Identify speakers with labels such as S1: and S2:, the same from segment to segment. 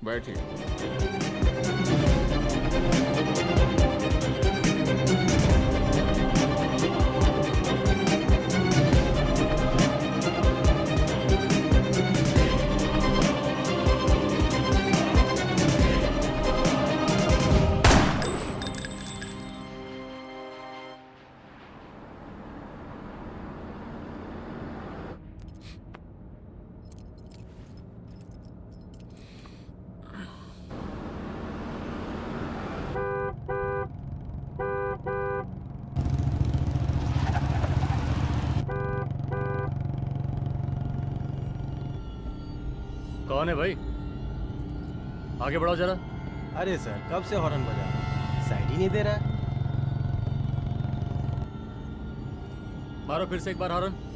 S1: बैठिए।
S2: कौन है भाई? आगे बढ़ाओ जरा।
S3: अरे सर, कब से हॉर्न बजा रहा है? साइड ही नहीं दे रहा है।
S2: मारो फिर से एक बार हॉर्न।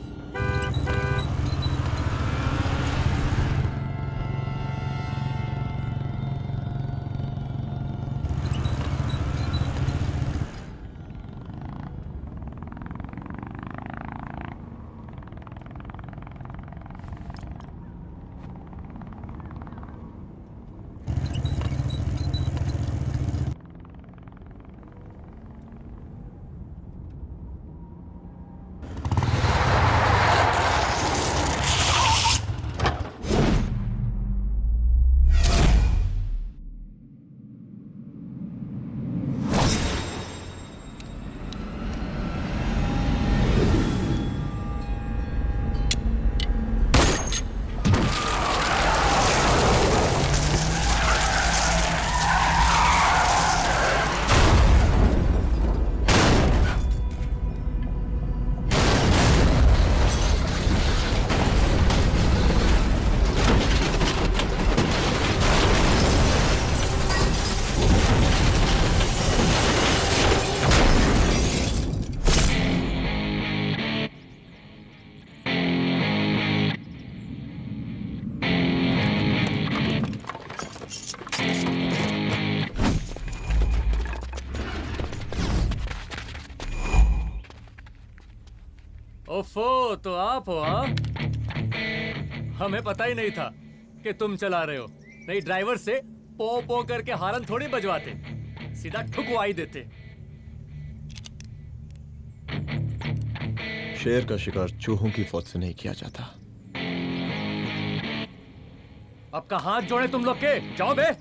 S2: ओफो, तो आप हो? हाँ, हमें पता ही नहीं था कि तुम चला रहे हो। नहीं, ड्राइवर से पो पो करके हॉर्न थोड़ी बजवाते, सीधा ठुकवा ही देते।
S4: शेर का शिकार चूहों की फौज से नहीं किया जाता।
S2: अब का हाथ जोड़े तुम लोग के, जाओ बे।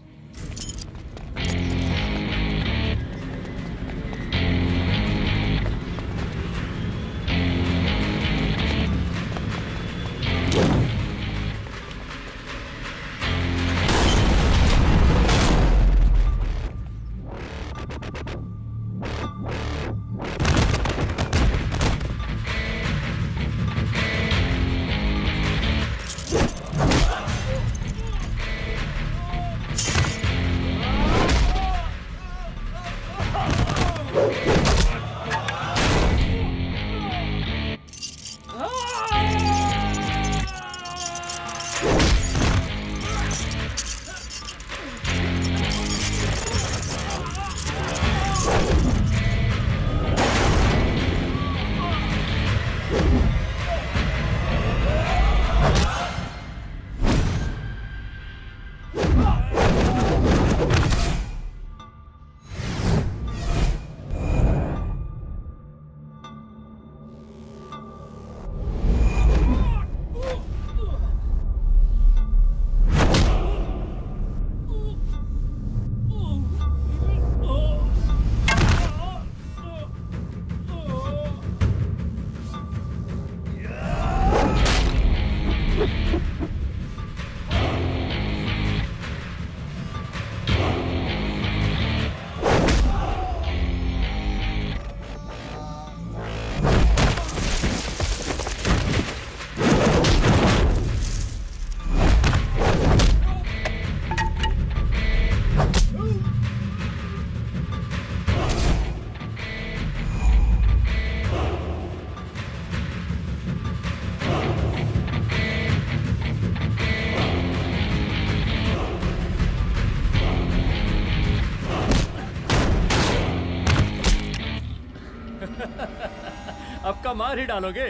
S2: अब का मार ही डालोगे?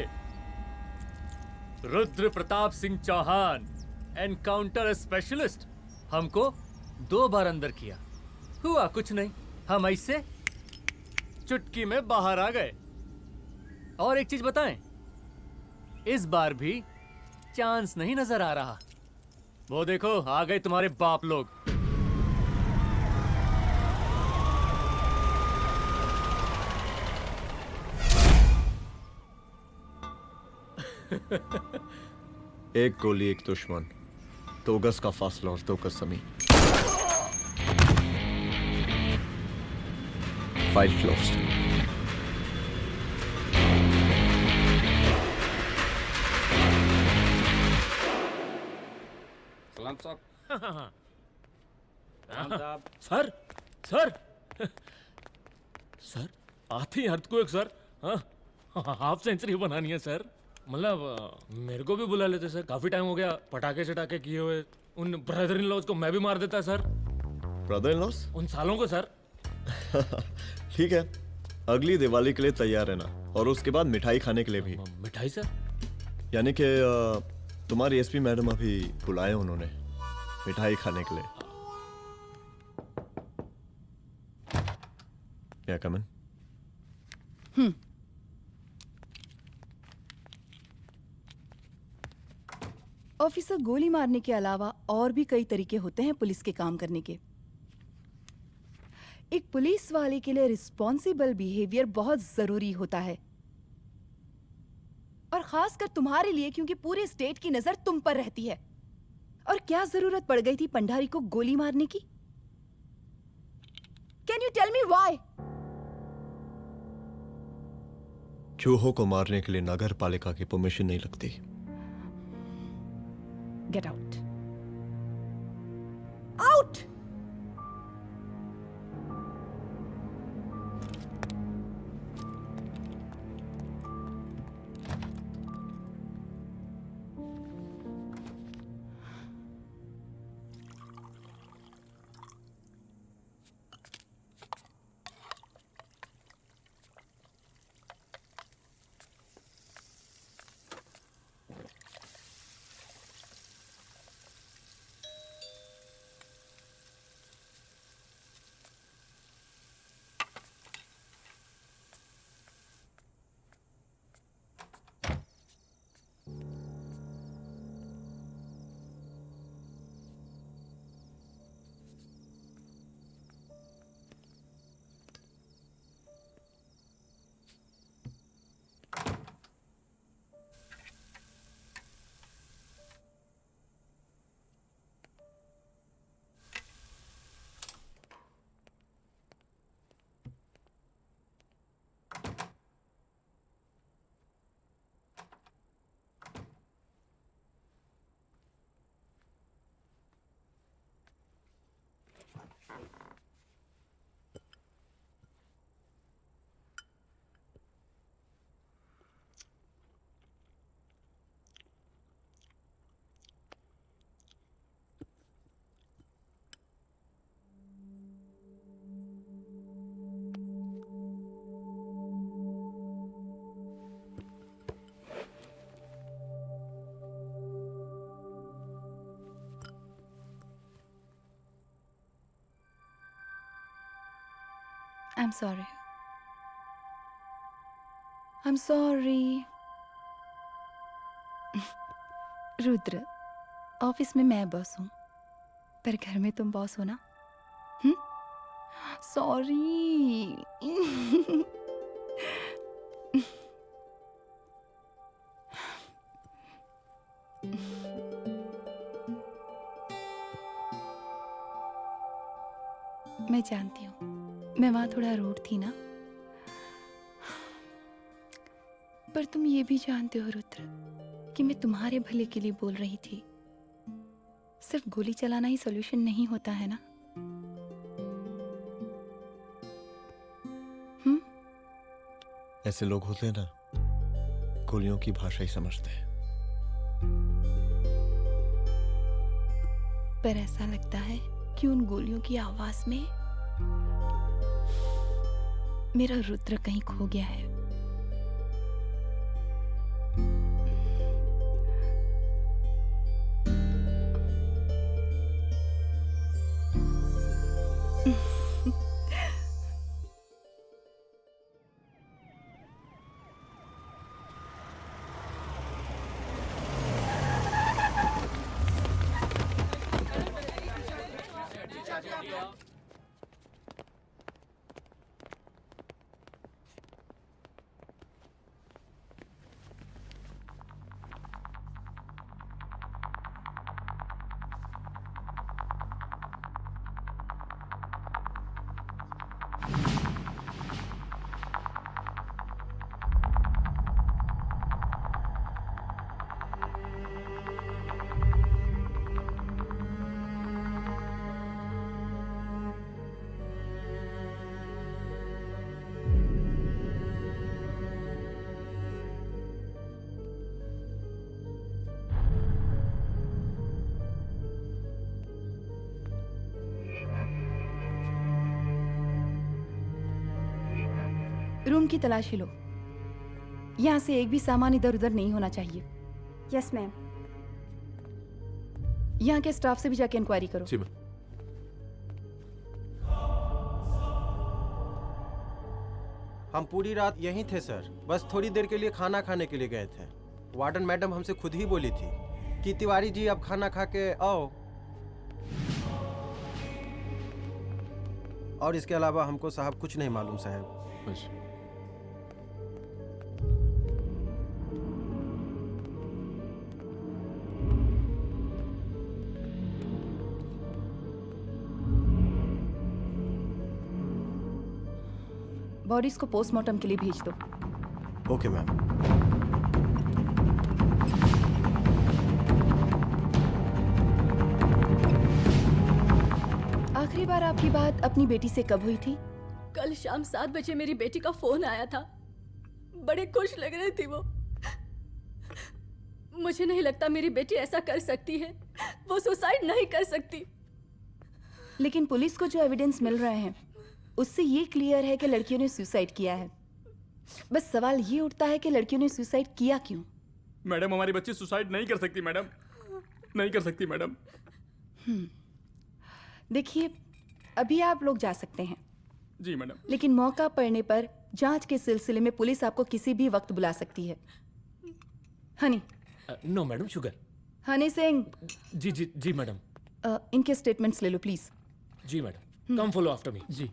S2: रुद्र प्रताप सिंह चौहान, एनकाउंटर स्पेशलिस्ट, हमको 2 बार अंदर किया, हुआ कुछ नहीं। हम ऐसे चुटकी में बाहर आ गए। और एक चीज बताएं, इस बार भी चांस नहीं नजर आ रहा। वो देखो, आ गए तुम्हारे बाप लोग।
S4: एक गोली एक दुश्मन, 2 गज का फासला और 2 गज जमीन। File closed.
S1: सलाम साहब।
S5: सर सर सर आते ही अर्थक्वेक सर। हाँ, हाफ सेंचुरी बनानी है सर। मतलब मेरे को भी बुला लेते सर, काफी टाइम हो गया पटाखे चटाखे किए हुए। उन ब्रदर इन लॉज को मैं भी मार देता सर,
S4: ब्रदर इन लॉस?
S5: उन सालों को सर।
S4: ठीक है, अगली दिवाली के लिए तैयार रहना, और उसके बाद मिठाई खाने के लिए भी।
S5: मिठाई सर?
S4: यानी कि तुम्हारी एसपी मैडम अभी बुलाए उन्होंने मिठाई खाने के लिए। क्या कमन?
S6: ऑफिसर, गोली मारने के अलावा और भी कई तरीके होते हैं पुलिस के काम करने के। एक पुलिस वाले के लिए रिस्पॉन्सिबल बिहेवियर बहुत जरूरी होता है, और खासकर तुम्हारे लिए, क्योंकि पूरे स्टेट की नजर तुम पर रहती है। और क्या जरूरत पड़ गई थी पंडारी को गोली मारने की? Can you tell me why?
S4: चूहों को मारने के लिए नगर पालिका की परमिशन नहीं लगती।
S6: Get out. Out! I'm sorry. I'm sorry. Rudra, office में मैं बॉस हूँ, पर घर में तुम बॉस हो ना? सॉरी। मैं जानती हूँ, मैं वहां थोड़ा रूड थी ना, पर तुम ये भी जानते हो रुद्र कि मैं तुम्हारे भले के लिए बोल रही थी। सिर्फ गोली चलाना ही सॉल्यूशन नहीं होता है ना।
S4: ऐसे लोग होते हैं ना, गोलियों की भाषा ही समझते हैं।
S6: पर ऐसा लगता है कि उन गोलियों की आवाज में मेरा रुद्र कहीं खो गया है। रूम की तलाशी लो। यहाँ से एक भी सामान इधर उधर नहीं होना चाहिए।
S1: Yes ma'am.
S6: यहाँ के स्टाफ से भी जाके इंक्वायरी करो।
S7: जी मैम।
S3: हम पूरी रात यहीं थे सर, बस थोड़ी देर के लिए खाना खाने के लिए गए थे। वार्डन मैडम हमसे खुद ही बोली थी कि तिवारी जी अब खाना खा के आओ, और इसके अलावा हमको साहब कुछ नहीं मालूम साहब।
S7: बस।
S6: बॉडीज को पोस्टमार्टम के लिए भेज दो।
S3: Okay ma'am.
S6: आखिरी बार आपकी बात अपनी बेटी से कब हुई थी?
S1: कल शाम 7 बजे मेरी बेटी का फोन आया था। बड़े खुश लग रही थी वो। मुझे नहीं लगता मेरी बेटी ऐसा कर सकती है। वो सुसाइड नहीं कर सकती।
S6: लेकिन पुलिस को जो एविडेंस मिल रहे हैं उससे ये क्लियर है कि लड़कियों ने सुसाइड किया है। बस सवाल ये उठता है कि लड़कियों ने सुसाइड किया क्यों?
S8: मैडम हमारी बच्ची सुसाइड नहीं कर सकती मैडम, नहीं कर सकती मैडम।
S6: देखिए, अभी आप लोग जा सकते हैं।
S8: जी मैडम।
S6: लेकिन मौका पड़ने पर जांच के सिलसिले में पुलिस आपको किसी भी वक्त बुला सकती है। Honey.
S5: No madam, sugar.
S6: Honey Singh.
S5: जी जी जी मैडम।
S6: इनके स्टेटमेंट्स ले लो प्लीज।
S5: जी madam, come follow after me.
S2: जी।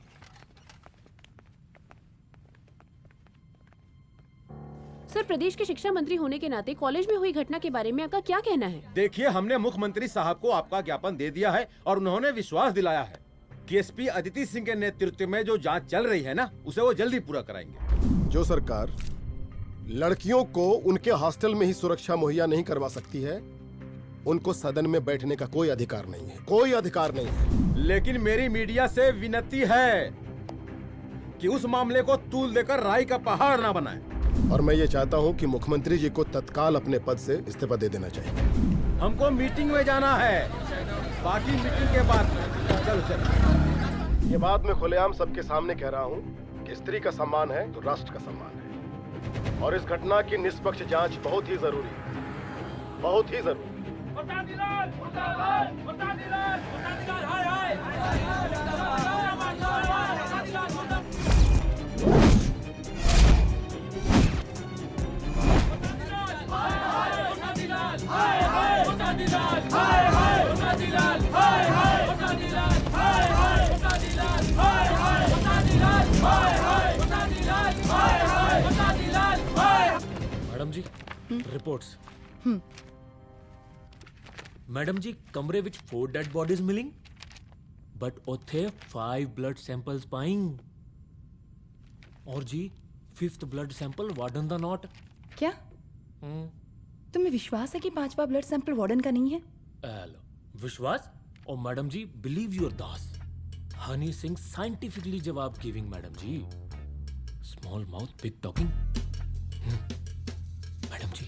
S1: सर, प्रदेश के शिक्षा मंत्री होने के नाते कॉलेज में हुई घटना के बारे में आपका क्या कहना है?
S9: देखिए, हमने मुख्यमंत्री साहब को आपका ज्ञापन दे दिया है और उन्होंने विश्वास दिलाया है कि एसपी अदिति सिंह के नेतृत्व में जो जांच चल रही है ना, उसे वो जल्दी पूरा कराएंगे।
S10: जो सरकार लड़कियों को उनके हॉस्टल में ही सुरक्षा मुहैया नहीं करवा सकती है, उनको सदन में बैठने का कोई अधिकार नहीं है, कोई अधिकार नहीं है।
S9: लेकिन मेरी मीडिया से विनती है कि उस मामले को तूल देकर राई का पहाड़ ना बनाए।
S10: और मैं ये चाहता हूँ कि मुख्यमंत्री जी को तत्काल अपने पद से इस्तीफा दे देना चाहिए।
S9: हमको मीटिंग में जाना है, बाकी मीटिंग के बाद। चलो चलो।
S10: ये बात मैं खुलेआम सबके सामने कह रहा हूँ कि स्त्री का सम्मान है तो राष्ट्र का सम्मान है, और इस घटना की निष्पक्ष जांच बहुत ही जरूरी है, बहुत ही जरूरी।
S5: मैडम जी, रिपोर्ट्स। मैडम जी, कमरे विच 4 डेड बॉडीज मिलिंग, बट उथे 5 ब्लड सैंपल्स पाइंग। और जी 5th ब्लड सैंपल वार्डन दा नॉट।
S6: क्या तुम्हें विश्वास है कि 5वां ब्लड सैंपल वार्डन का नहीं है?
S5: हेलो, विश्वास? और मैडम जी, बिलीव योर दास। हनी सिंह साइंटिफिकली जवाब गिविंग मैडम जी। Small mouth big talking. Madam जी,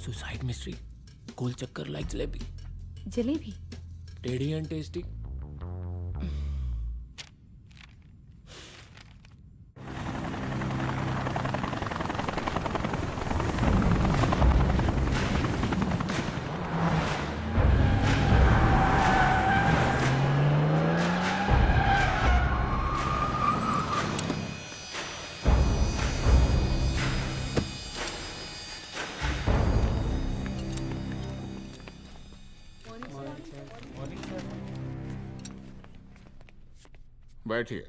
S5: सुसाइड मिस्ट्री, गोल चक्कर लाइक जलेबी।
S6: जलेबी
S5: टेढ़ी एंड टेस्टी।
S7: बैठिए।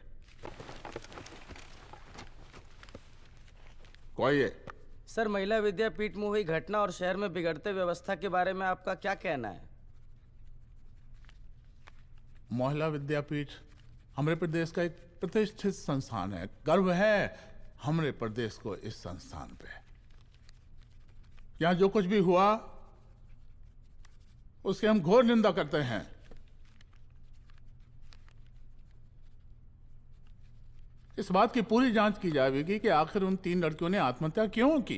S7: कोई है?
S11: सर, महिला विद्यापीठ में हुई घटना और शहर में बिगड़ते व्यवस्था के बारे में आपका क्या कहना है?
S12: महिला विद्यापीठ हमारे प्रदेश का एक प्रतिष्ठित संस्थान है। गर्व है हमारे प्रदेश को इस संस्थान पे। यहाँ जो कुछ भी हुआ उसकी हम घोर निंदा करते हैं। इस बात की पूरी जांच की जाएगी कि आखिर उन 3 लड़कियों ने आत्महत्या क्यों की।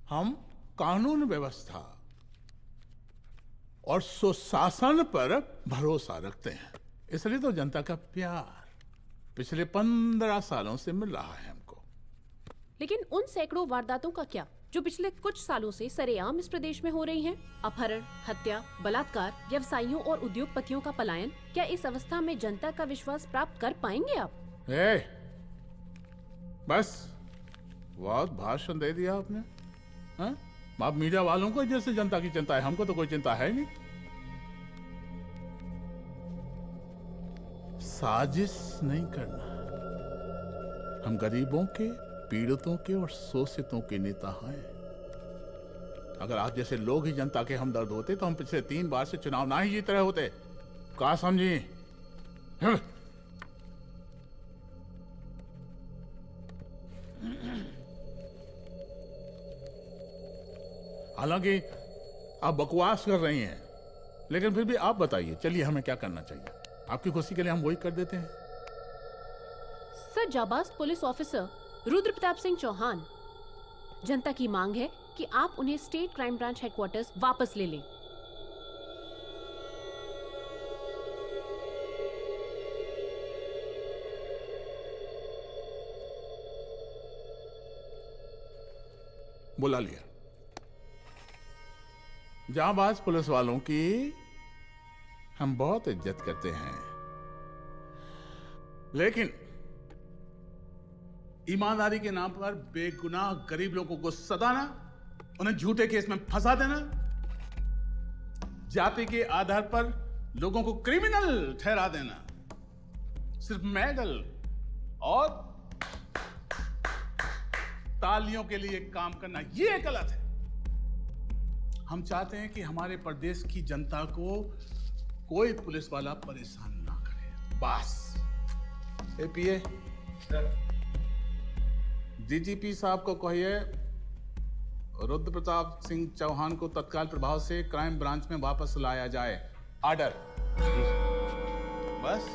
S12: हम कानून व्यवस्था और सुशासन पर भरोसा रखते हैं, इसलिए तो जनता का प्यार। पिछले 15 सालों से मिल रहा है हमको।
S7: लेकिन उन सैकड़ों वारदातों का क्या जो पिछले कुछ सालों से सरेआम इस प्रदेश में हो रही हैं? अपहरण, हत्या, बलात्कार, व्यवसायियों और उद्योगपतियों का पलायन। क्या इस अवस्था में जनता का विश्वास प्राप्त कर पाएंगे आप?
S12: बस बहुत भाषण दे दिया आपने। हाँ? आप मीडिया वालों को जैसे जनता की चिंता है, हमको तो कोई चिंता है नहीं। साजिश नहीं करना। हम गरीबों के, पीड़ितों के और शोषितों के नेता हैं। अगर आप जैसे लोग ही जनता के हमदर्द होते तो हम पिछले 3 बार से चुनाव ना ही जीत रहे होते। क्या समझी? हालांकि आप बकवास कर रही हैं, लेकिन फिर भी आप बताइए, चलिए हमें क्या करना चाहिए? आपकी खुशी के लिए हम वही कर देते हैं।
S7: सर, जाबाज पुलिस ऑफिसर रुद्र प्रताप सिंह चौहान, जनता की मांग है कि आप उन्हें स्टेट क्राइम ब्रांच हेडक्वार्टर्स वापस ले लें।
S12: बुला लिया। जाबाज पुलिस वालों की हम बहुत इज्जत करते हैं, लेकिन ईमानदारी के नाम पर बेगुनाह गरीब लोगों को सताना, उन्हें झूठे केस में फंसा देना, जाति के आधार पर लोगों को क्रिमिनल ठहरा देना, सिर्फ मेडल और तालियों के लिए काम करना, ये गलत है। हम चाहते हैं कि हमारे प्रदेश की जनता को कोई पुलिस वाला परेशान ना करे, बस। एपीए डीजीपी साहब को कहिए रुद्र प्रताप सिंह चौहान को तत्काल प्रभाव से क्राइम ब्रांच में वापस लाया जाए। ऑर्डर। बस।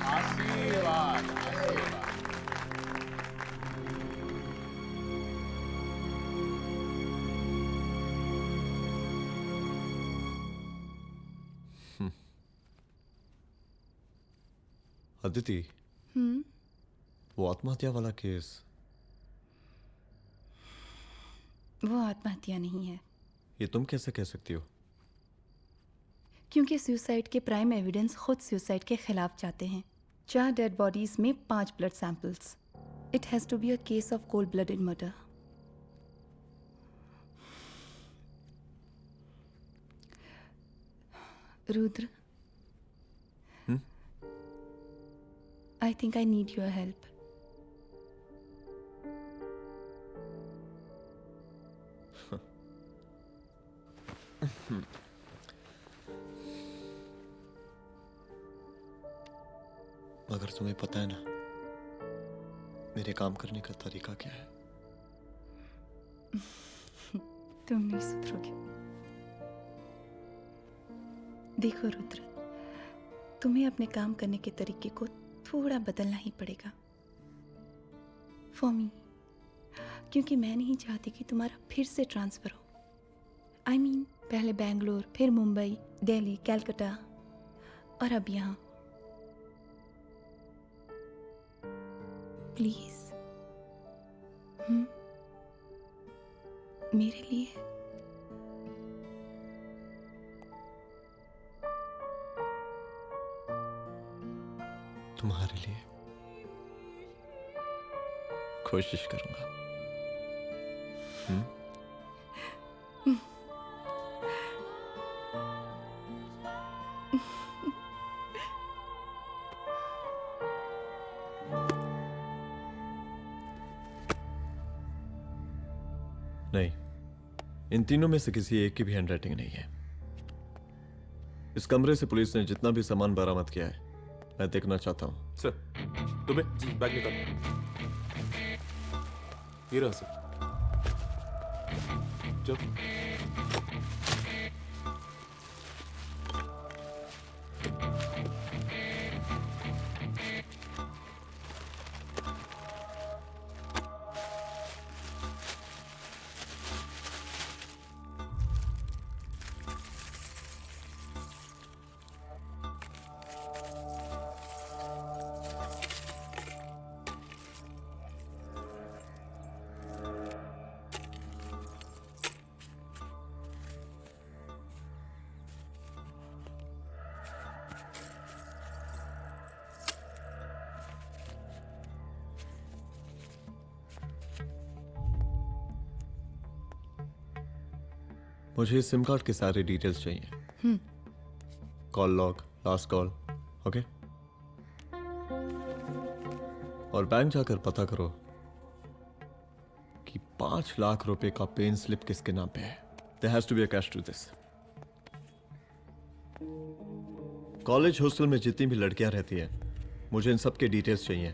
S12: आशीर्वाद, आशीर्वाद।
S4: अदिति, वो आत्महत्या वाला केस,
S6: वो आत्महत्या नहीं है।
S4: ये तुम कैसे कह सकती हो?
S6: क्योंकि सुसाइड के प्राइम एविडेंस खुद सुसाइड के खिलाफ जाते हैं। 4 डेड बॉडीज में 5 blood samples. It has to be a case of cold blooded murder. Rudra, I think I need your help.
S4: मगर तुम्हें पता है ना मेरे काम करने का तरीका क्या है?
S6: तुम नहीं सुधरोगे। देखो रुद्र, तुम्हें अपने काम करने के तरीके को थोड़ा बदलना ही पड़ेगा। फॉर मी, क्योंकि मैं नहीं चाहती कि तुम्हारा फिर से ट्रांसफर हो। आई मीन, पहले बेंगलोर, फिर मुंबई, दिल्ली, कलकत्ता और अब यहाँ। प्लीज मेरे लिए।
S4: तुम्हारे लिए कोशिश करूंगा। नहीं, इन तीनों में से किसी एक की भी हैंडराइटिंग नहीं है। इस कमरे से पुलिस ने जितना भी सामान बरामद किया है, मैं देखना चाहता हूं।
S8: सर, तुम्हें जी बैग निकाल। ये रहा सर। चल।
S4: मुझे सिम कार्ड के सारे डिटेल्स चाहिए। Call log, last call, okay? और बैंक जाकर पता करो कि 5 लाख रुपए का पेन स्लिप किसके नाम पे है। There has to be a cash to this. College hostel में जितनी भी लड़कियां रहती हैं, मुझे इन सब के डिटेल्स चाहिए।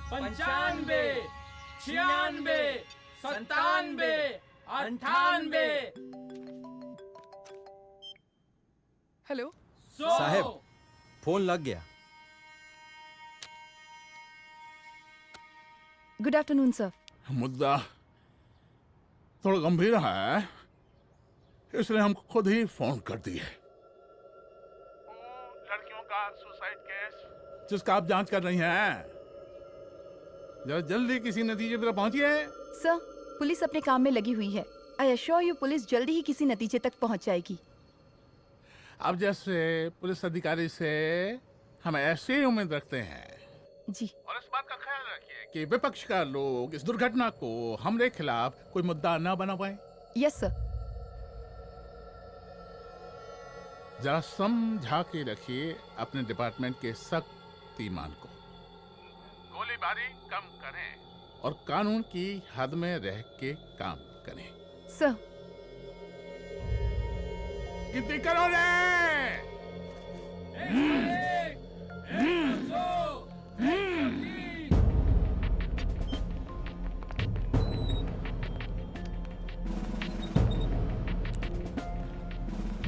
S5: पंचानबे, 96, 97, 98।
S13: हेलो
S3: साहब, फोन लग गया।
S13: Good afternoon sir.
S12: मुद्दा थोड़ा गंभीर है, इसलिए हम खुद ही फोन कर दिए। लड़कियों का सुसाइड केस जिसका आप जांच कर रही हैं, जरा जल्दी किसी नतीजे पर पहुंचिए।
S13: सर, पुलिस अपने काम में लगी हुई है। आई एश्योर यू पुलिस जल्दी ही किसी नतीजे तक पहुंच जाएगी।
S12: आप जैसे पुलिस अधिकारी से हम ऐसी ही उम्मीद रखते हैं
S13: जी।
S12: और इस बात का ख्याल रखिए कि विपक्ष का लोग इस दुर्घटना को हमरे खिलाफ कोई मुद्दा न बना पाए।
S13: Yes sir.
S12: जरा समझा के रखिए अपने डिपार्टमेंट के शक्तिमान को। गोलीबारी कम करें और कानून की हद में रह के काम करें।
S13: सर।
S12: कितनी करोगे?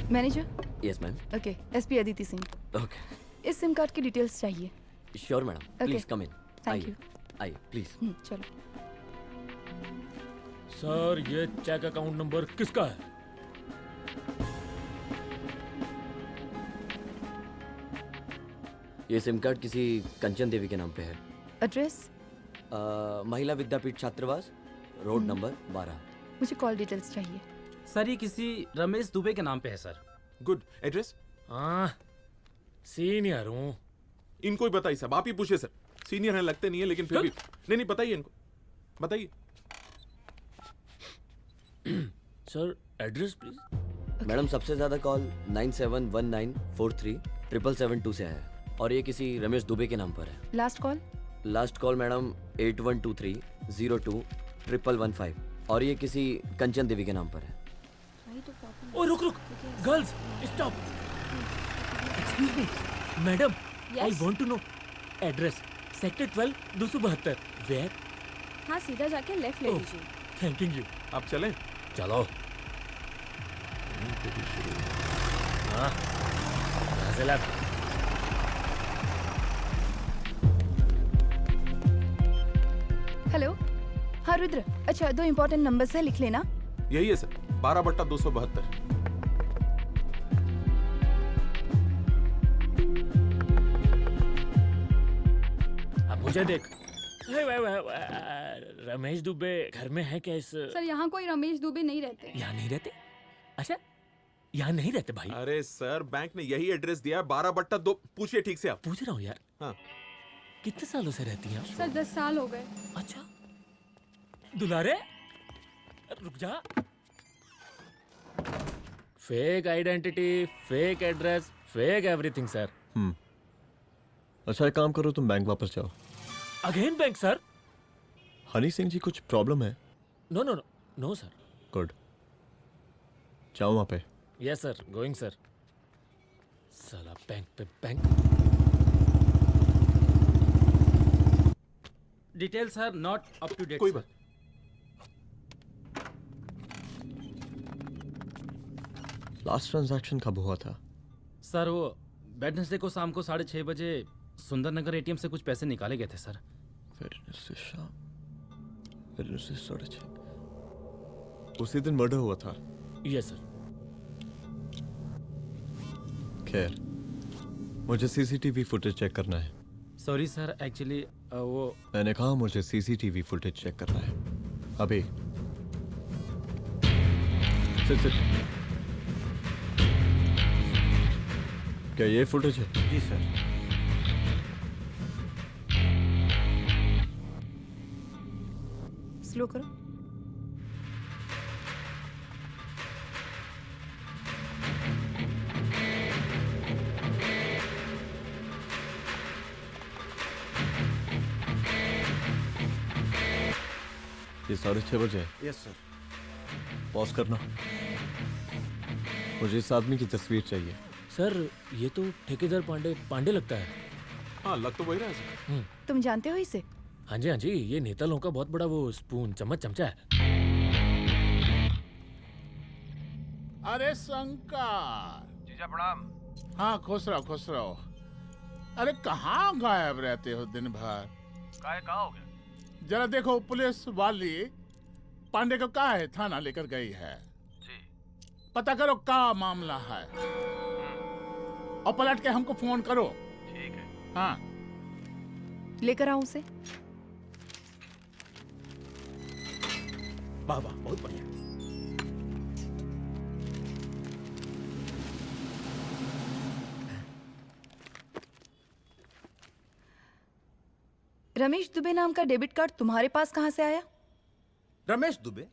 S13: Manager.
S14: Yes ma'am.
S13: Okay, SP Aditi Singh.
S14: Okay.
S13: इस सिम कार्ड की डिटेल्स चाहिए।
S14: Sure madam, please come in.
S13: Thank you.
S14: आइए प्लीज।
S13: चलो।
S5: सर, ये चेक अकाउंट नंबर किसका है?
S14: ये सिम कार्ड किसी कंचन देवी के नाम पे है।
S13: एड्रेस?
S14: महिला विद्यापीठ छात्रावास, रोड नंबर 12।
S13: मुझे कॉल डिटेल्स चाहिए।
S11: सर, ये किसी रमेश दुबे के नाम पे है सर।
S8: गुड। एड्रेस?
S5: हाँ, सीनियर हूँ।
S8: इनको ही बताइए साहब, आप ही पूछिए सर। सीनियर हैं लगते नहीं है, लेकिन फिर भी नहीं बताइए इनको, बताइए।
S5: Sir, address please.
S14: मैडम, सबसे ज्यादा कॉल 9719437772 से आया है और ये किसी रमेश दुबे के नाम पर है।
S13: Last call?
S14: Last call madam 8123021115 और ये किसी कंचन देवी के नाम पर है।
S5: ओ रुक, girls stop. Excuse me madam, I want to know address. Sector 12 272 where?
S1: हाँ, सीधा जाके लेफ्ट ले लीजिए।
S5: Thank you.
S8: आप चलें?
S5: चलो। हाँ, यहाँ से लेफ्ट।
S13: हेलो। हाँ रुद्र, अच्छा 2 इम्पोर्टेंट नंबर्स है, लिख लेना।
S8: यही है सर, 12/272।
S5: अब मुझे देख। रमेश दुबे घर में है क्या? इस
S1: सर, यहाँ कोई रमेश दुबे नहीं रहते।
S5: यहाँ नहीं रहते? अच्छा, यहाँ नहीं रहते भाई?
S8: अरे सर, बैंक ने यही एड्रेस दिया है, 12/2। पूछिए ठीक से आप।
S5: पूछ रहा हूँ यार।
S8: हाँ।
S14: कितने सालों से रहती हैं आप?
S1: सर 10 साल हो गए।
S14: अच्छा।
S5: दुलारे रुक जा। Fake identity, fake address, fake everything sir.
S4: अच्छा, एक काम करो, तुम बैंक वापस जाओ।
S5: Again bank sir?
S4: Honey Singh ji, कुछ प्रॉब्लम है?
S5: No no no no sir.
S4: Good, जाओ वहां पे।
S5: Yes sir, going sir. साला बैंक पे bank.
S11: Detail sir not up to date.
S8: कोई बात।
S4: लास्ट ट्रांजैक्शन कब हुआ था?
S11: सर, वो वेडनेसडे को शाम को 6:30 बजे सुंदरनगर एटीएम से कुछ पैसे निकाले गए थे सर।
S4: वेडनेसडे शाम, वेडनेसडे 6:30। उसी दिन मर्डर हुआ था?
S5: Yes sir.
S4: खैर, मुझे सीसीटीवी फुटेज चेक करना है।
S11: सॉरी सर, एक्चुअली वो
S4: मैंने कहा मुझे सीसीटीवी फुटेज चेक करना है अभी। सिट। क्या ये फुटेज है?
S3: जी सर।
S13: स्लो करो।
S4: ये 6:30 बजे है।
S3: Yes sir.
S4: पॉज करना। मुझे इस आदमी की तस्वीर चाहिए।
S5: सर ये तो ठेकेदार पांडे लगता है।
S8: हाँ लग तो वही रहा है सर।
S13: तुम जानते हो इसे?
S5: हाँ जी, ये नेता लोगों का बहुत बड़ा वो स्पून चमचा है।
S12: अरे शंकर।
S15: जीजा प्रणाम।
S12: हाँ खुश रहो। अरे कहाँ गायब रहते हो दिन भर?
S15: कहाँ हो गया?
S12: जरा देखो, पुलिस वाली पांडे को कहा है थाना लेकर गई है।
S15: जी।
S12: पता करो क्या मामला है और पलट के हमको फोन करो।
S15: ठीक है।
S12: हाँ
S13: लेकर आओ उसे।
S9: वाह वाह, बहुत बढ़िया।
S13: रमेश दुबे नाम का डेबिट कार्ड तुम्हारे पास कहां से आया?
S9: रमेश दुबे?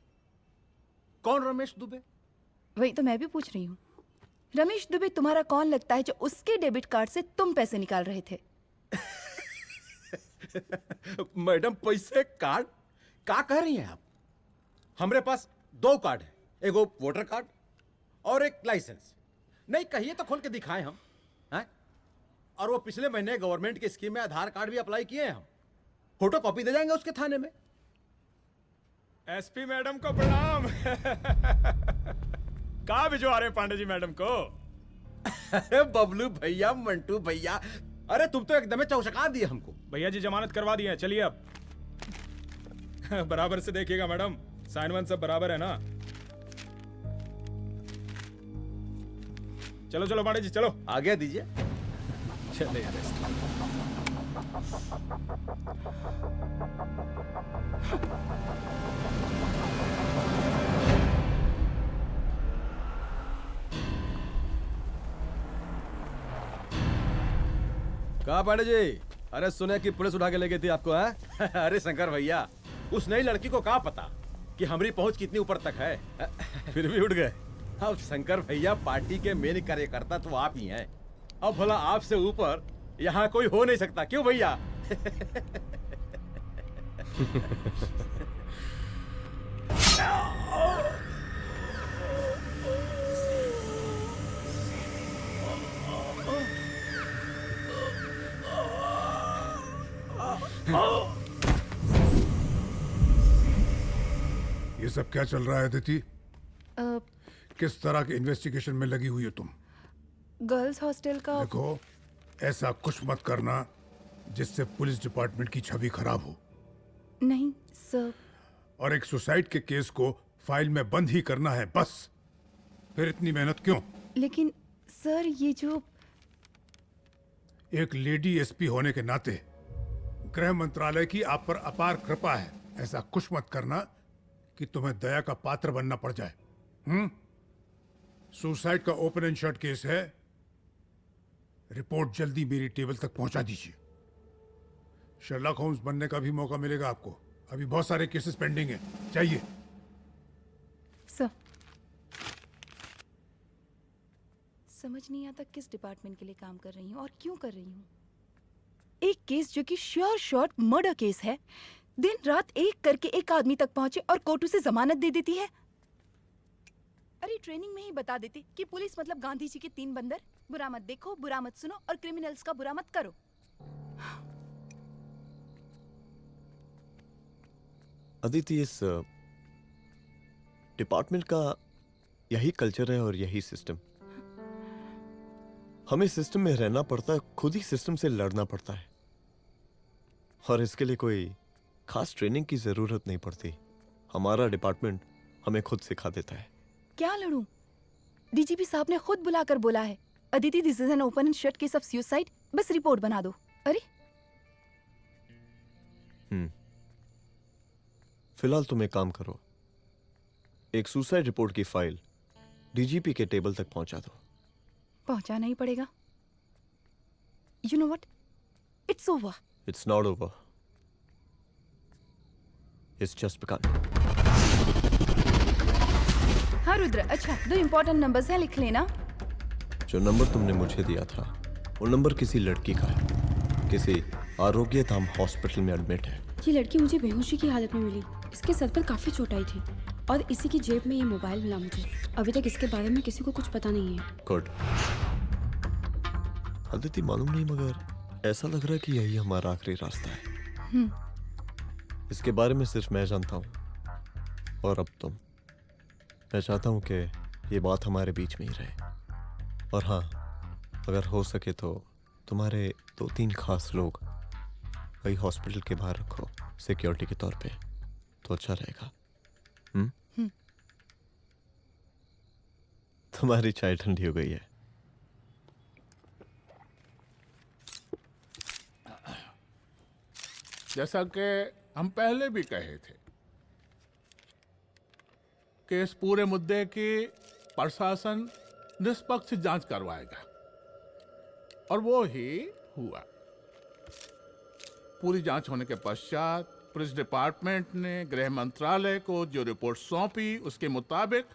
S9: कौन रमेश दुबे?
S13: वही तो मैं भी पूछ रही हूँ। रमेश दुबे तुम्हारा कौन लगता है जो उसके डेबिट कार्ड से तुम पैसे निकाल रहे थे?
S9: मैडम पैसे कार्ड क्या कह रही हैं आप? हमारे पास 2 कार्ड है, एक वोटर कार्ड और एक लाइसेंस। नहीं कहिए तो खोल के दिखाएं हम हैं? और वो पिछले महीने गवर्नमेंट की स्कीम में आधार कार्ड भी अप्लाई किए हैं हम। फोटो कॉपी दे जाएंगे उसके थाने में।
S16: एसपी मैडम को प्रणाम। कहाँ भिजवा रहे पांडे जी मैडम को?
S9: अरे बबलू भैया, मंटू भैया, अरे तुम तो एकदम चौसका दिए हमको।
S16: भैया जी जमानत करवा दिए हैं, चलिए अब। बराबर से देखिएगा मैडम, साइन वन सब बराबर है ना? चलो चलो पांडे जी चलो।
S9: आगे दीजिए।
S16: चले
S9: कहा पांडे जी? अरे सुने कि पुलिस उठा के ले गई थी आपको है? अरे शंकर भैया, उस नई लड़की को क्या पता कि हमारी पहुंच कितनी ऊपर तक है। फिर भी उठ गए। अब शंकर भैया, पार्टी के मेन कार्यकर्ता तो आप ही हैं। अब भला आपसे ऊपर यहाँ कोई हो नहीं सकता, क्यों भैया?
S17: ये सब क्या चल रहा है अदिति? किस तरह के इन्वेस्टिगेशन में लगी हुई हो तुम?
S13: गर्ल्स हॉस्टल का।
S17: देखो, ऐसा कुछ मत करना जिससे पुलिस डिपार्टमेंट की छवि खराब हो।
S13: नहीं सर।
S17: और एक सुसाइड के केस को फाइल में बंद ही करना है बस। फिर इतनी मेहनत क्यों?
S13: लेकिन सर ये जो
S17: एक लेडी एसपी होने के नाते गृह मंत्रालय की आप पर अपार कृपा है। ऐसा कुछ मत करना कि तुम्हें दया का पात्र बनना पड़ जाए। सुसाइड का ओपन एंड शट केस है। रिपोर्ट जल्दी मेरी टेबल तक पहुंचा दीजिए। शर्लॉक होम्स बनने का भी मौका मिलेगा आपको। अभी बहुत सारे केसेस पेंडिंग हैं। चाहिए
S13: सर। समझ नहीं आता किस डिपार्टमेंट के लिए काम कर रही हूँ और क्यों कर रही हूँ। एक केस जो कि श्योर शॉट मर्डर केस है, दिन रात एक करके एक आदमी तक पहुंचे और कोर्ट उसे जमानत दे देती है। अरे ट्रेनिंग में ही बता देती कि पुलिस मतलब गांधी जी के 3 बंदर, बुरा मत देखो, बुरा मत सुनो और क्रिमिनल्स का बुरा मत करो।
S4: अदिति, इस डिपार्टमेंट का यही कल्चर है और यही सिस्टम। हमें सिस्टम में रहना पड़ता है, खुद ही सिस्टम से लड़ना पड़ता है। और इसके लिए कोई खास ट्रेनिंग की जरूरत नहीं पड़ती। हमारा डिपार्टमेंट हमें खुद सिखा देता है।
S13: क्या लड़ूं? डीजीपी साहब ने खुद बुलाकर बोला है, Aditi this is an open and shut case of suicide, बस रिपोर्ट बना दो। अरे
S4: फिलहाल तुम एक काम करो, एक सुसाइड रिपोर्ट की फाइल डीजीपी के टेबल तक पहुंचा दो।
S13: पहुंचाना ही पड़ेगा। You know what, it's over.
S4: It's not over. It's just begun.
S13: हाँ रुद्र, अच्छा 2 इम्पोर्टेंट नंबर्स हैं, लिख लेना।
S4: जो नंबर तुमने मुझे दिया था वो नंबर किसी लड़की का है, किसी आरोग्य धाम हॉस्पिटल में एडमिट है।
S18: ये लड़की मुझे बेहोशी की हालत में मिली। इसके सर पर काफी चोट आई थी और इसी की जेब में ये मोबाइल मिला मुझे। अभी तक इसके बारे में किसी को कुछ पता नहीं है।
S4: गुड। अदिति मालूम नहीं, मगर ऐसा लग रहा है कि यही हमारा आखिरी रास्ता है। इसके बारे में सिर्फ मैं जानता हूँ और अब तुम। मैं चाहता हूँ कि ये बात हमारे बीच में ही रहे। और हाँ, अगर हो सके तो तुम्हारे 2-3 खास लोग वही हॉस्पिटल के बाहर रखो सिक्योरिटी के तौर पे, तो अच्छा रहेगा। तुम्हारी चाय ठंडी हो गई है।
S12: जैसा कि हम पहले भी कहे थे कि इस पूरे मुद्दे की प्रशासन निष्पक्ष जांच करवाएगा, और वो ही हुआ। पूरी जांच होने के पश्चात पुलिस डिपार्टमेंट ने गृह मंत्रालय को जो रिपोर्ट सौंपी उसके मुताबिक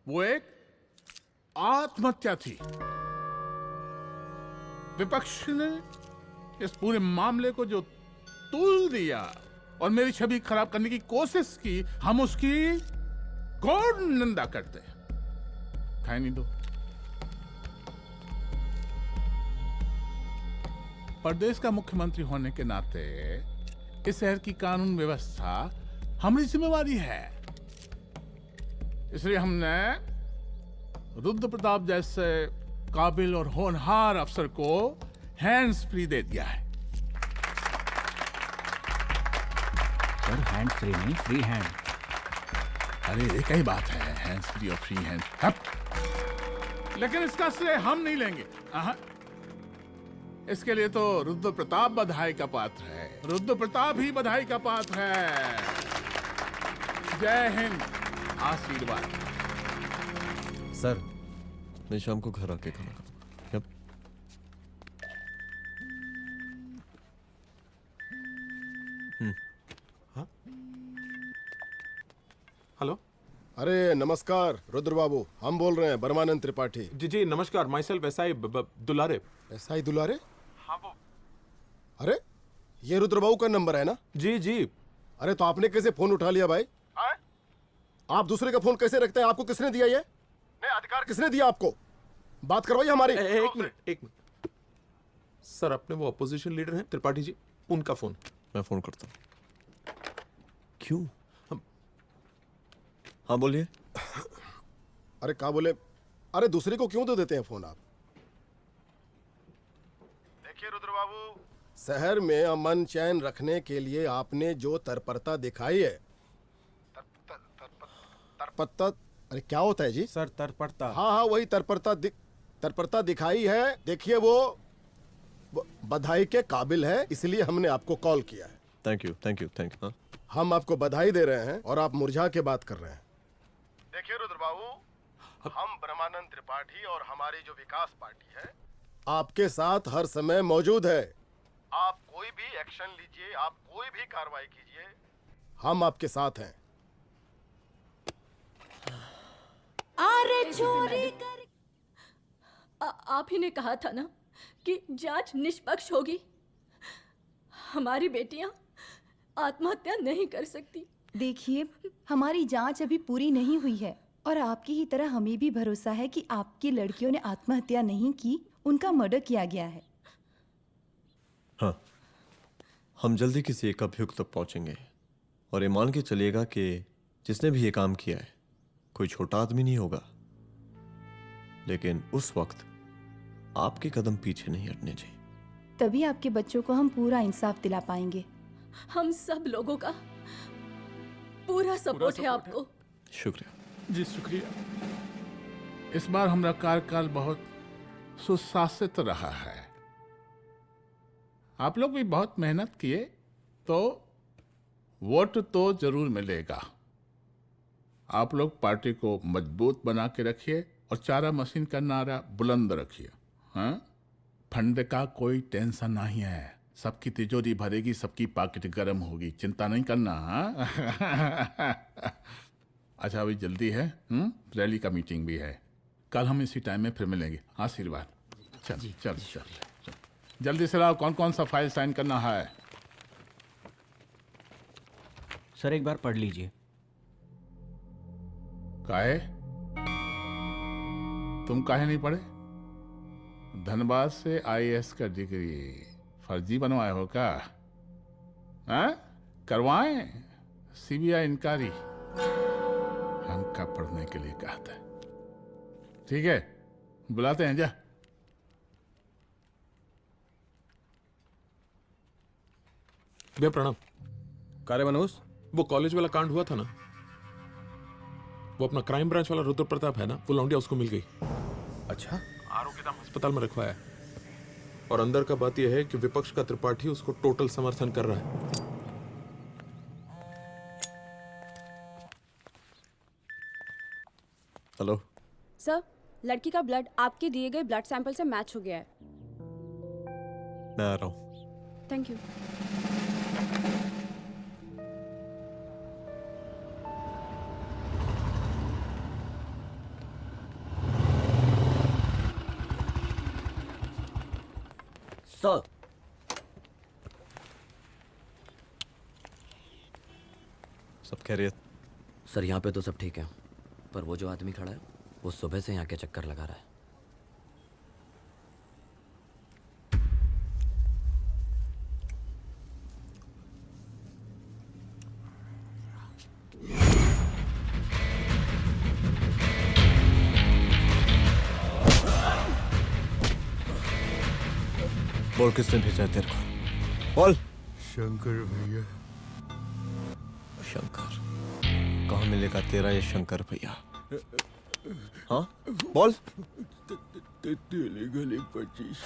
S12: वो एक आत्महत्या थी। विपक्ष ने इस पूरे मामले को जो तूल दिया और मेरी छवि खराब करने की कोशिश की, हम उसकी घोर निंदा करते हैं। खाए नहीं दो। प्रदेश का मुख्यमंत्री होने के नाते इस शहर की कानून व्यवस्था हमारी जिम्मेवारी है। इसलिए हमने रुद्र प्रताप जैसे काबिल और होनहार अफसर को हैंड्स फ्री दे दिया है।
S19: सर हैंड फ्री नहीं, फ्री हैंड।
S12: अरे एक ही बात है, हैंड्स फ्री और फ्री हैंड। लेकिन इसका श्रेय हम नहीं लेंगे। इसके लिए तो रुद्र प्रताप बधाई का पात्र है। रुद्र प्रताप ही बधाई का पात्र है। जय हिंद। आशीर्वाद।
S4: सर, मैं शाम को घर आके खाना खाऊंगा।
S10: हेलो। अरे नमस्कार रुद्र बाबू, हम बोल रहे हैं बर्मानंद त्रिपाठी।
S8: जी जी नमस्कार, my self SI Dulare.
S10: SI दुलारे?
S8: हाँ वो।
S10: अरे ये रुद्र बाबू का नंबर है ना?
S8: जी जी।
S10: अरे तो आपने कैसे फोन उठा लिया भाई? आप दूसरे का फोन कैसे रखते हैं? आपको किसने दिया ये? नहीं, अधिकार किसने दिया आपको? बात करवाइए हमारी।
S8: एक मिनट। सर अपने वो अपोजिशन लीडर हैं त्रिपाठी जी, उनका फोन।
S4: मैं फोन करता हूँ। क्यों? हाँ बोलिए।
S10: अरे क्या बोले? अरे दूसरे को क्यों दे देते हैं फोन आप? देखिए रुद्र बाबू, शहर में अमन चैन रखने के लिए आपने जो तत्परता दिखाई है, तत्परता, अरे क्या होता है जी?
S3: सर तत्परता।
S10: हाँ वही तत्परता दिखाई है। देखिए वो बधाई के काबिल है, इसलिए हमने आपको कॉल किया है।
S4: Thank you.
S10: हम आपको बधाई दे रहे हैं और आप मुरझा के बात कर रहे हैं। देखिए रुद्र बाबू, हम ब्रह्मानंद त्रिपाठी और हमारी जो विकास पार्टी है आपके साथ हर समय मौजूद है। आप कोई भी एक्शन लीजिए, आप कोई भी कार्रवाई कीजिए, हम आपके साथ हैं।
S1: अरे चोरी कर। आप ही ने कहा था ना कि जांच निष्पक्ष होगी। हमारी बेटियां आत्महत्या नहीं कर सकती।
S13: देखिए, हमारी जांच अभी पूरी नहीं हुई है और आपकी ही तरह हमें भी भरोसा है कि आपकी लड़कियों ने आत्महत्या नहीं की, उनका मर्डर किया गया है।
S4: हाँ, हम जल्दी किसी एक अभियुक्त तक पहुंचेंगे और ये मान के चलिएगा कि जिसने भी ये काम किया है कोई छोटा आदमी नहीं होगा। लेकिन उस वक्त आपके कदम पीछे नहीं हटने चाहिए।
S13: तभी आपके बच्चों को हम पूरा इंसाफ दिला पाएंगे।
S1: हम सब लोगों का पूरा सपोर्ट है आपको।
S4: शुक्रिया
S12: जी, शुक्रिया। इस बार हमारा कार्यकाल बहुत सुशासित रहा है। आप लोग भी बहुत मेहनत किए, तो वोट तो जरूर मिलेगा। आप लोग पार्टी को मजबूत बना के रखिए और चारा मशीन का नारा बुलंद रखिए। हाँ, फंड का कोई टेंशन नहीं है। सबकी तिजोरी भरेगी, सबकी पॉकेट गर्म होगी, चिंता नहीं करना। हाँ? अच्छा अभी जल्दी है, रैली का मीटिंग भी है, कल हम इसी टाइम में फिर मिलेंगे। आशीर्वाद। चल चल चल चल जल्दी से लाओ, कौन कौन सा फाइल साइन करना है?
S19: सर एक बार पढ़ लीजिए।
S12: काहे? तुम काहे नहीं पढ़े? धनबाद से आईएएस का डिग्री फर्जी बनवाए हो क्या? हाँ? करवाएं सीबीआई इंक्वायरी। हमका पढ़ने के लिए कहा था। ठीक है, बुलाते हैं। जा
S8: भैया प्रणाम।
S9: कार्य मनोज,
S8: वो कॉलेज वाला कांड हुआ था ना, वो अपना क्राइम ब्रांच वाला रुद्र प्रताप है ना, वो लौंडिया उसको मिल गई।
S9: अच्छा?
S8: आरोग्यधाम अस्पताल में रखवाया है। और अंदर का बात यह है कि विपक्ष का त्रिपाठी उसको टोटल समर्थन कर रहा है।
S4: हेलो
S18: सर, लड़की का ब्लड आपके दिए गए ब्लड सैंपल से मैच हो गया है।
S4: मैं आ रहा हूँ।
S18: Thank you.
S14: सर
S4: सब खैरियत?
S14: सर यहाँ पे तो सब ठीक है, पर वो जो आदमी खड़ा है वो सुबह से यहाँ के चक्कर लगा रहा है।
S4: बोल किसने भेजा है तेरे को? बोल।
S17: शंकर भैया।
S4: शंकर? कहाँ मिलेगा तेरा ये शंकर भैया? हाँ बोल।
S17: तेली गली 25।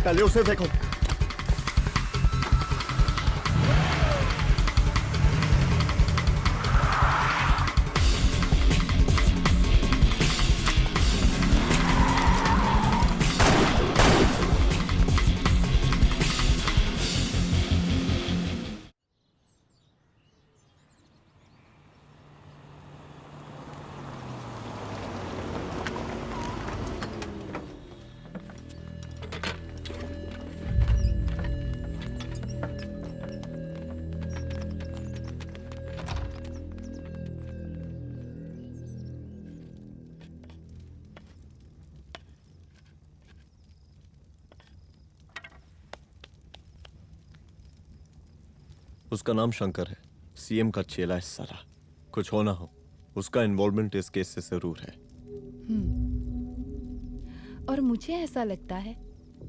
S4: पहले उसे देखो। उसका नाम शंकर है, सीएम का चेला है सारा। कुछ हो ना हो, उसका इन्वॉल्वमेंट इस केस से जरूर है।
S13: और मुझे ऐसा लगता है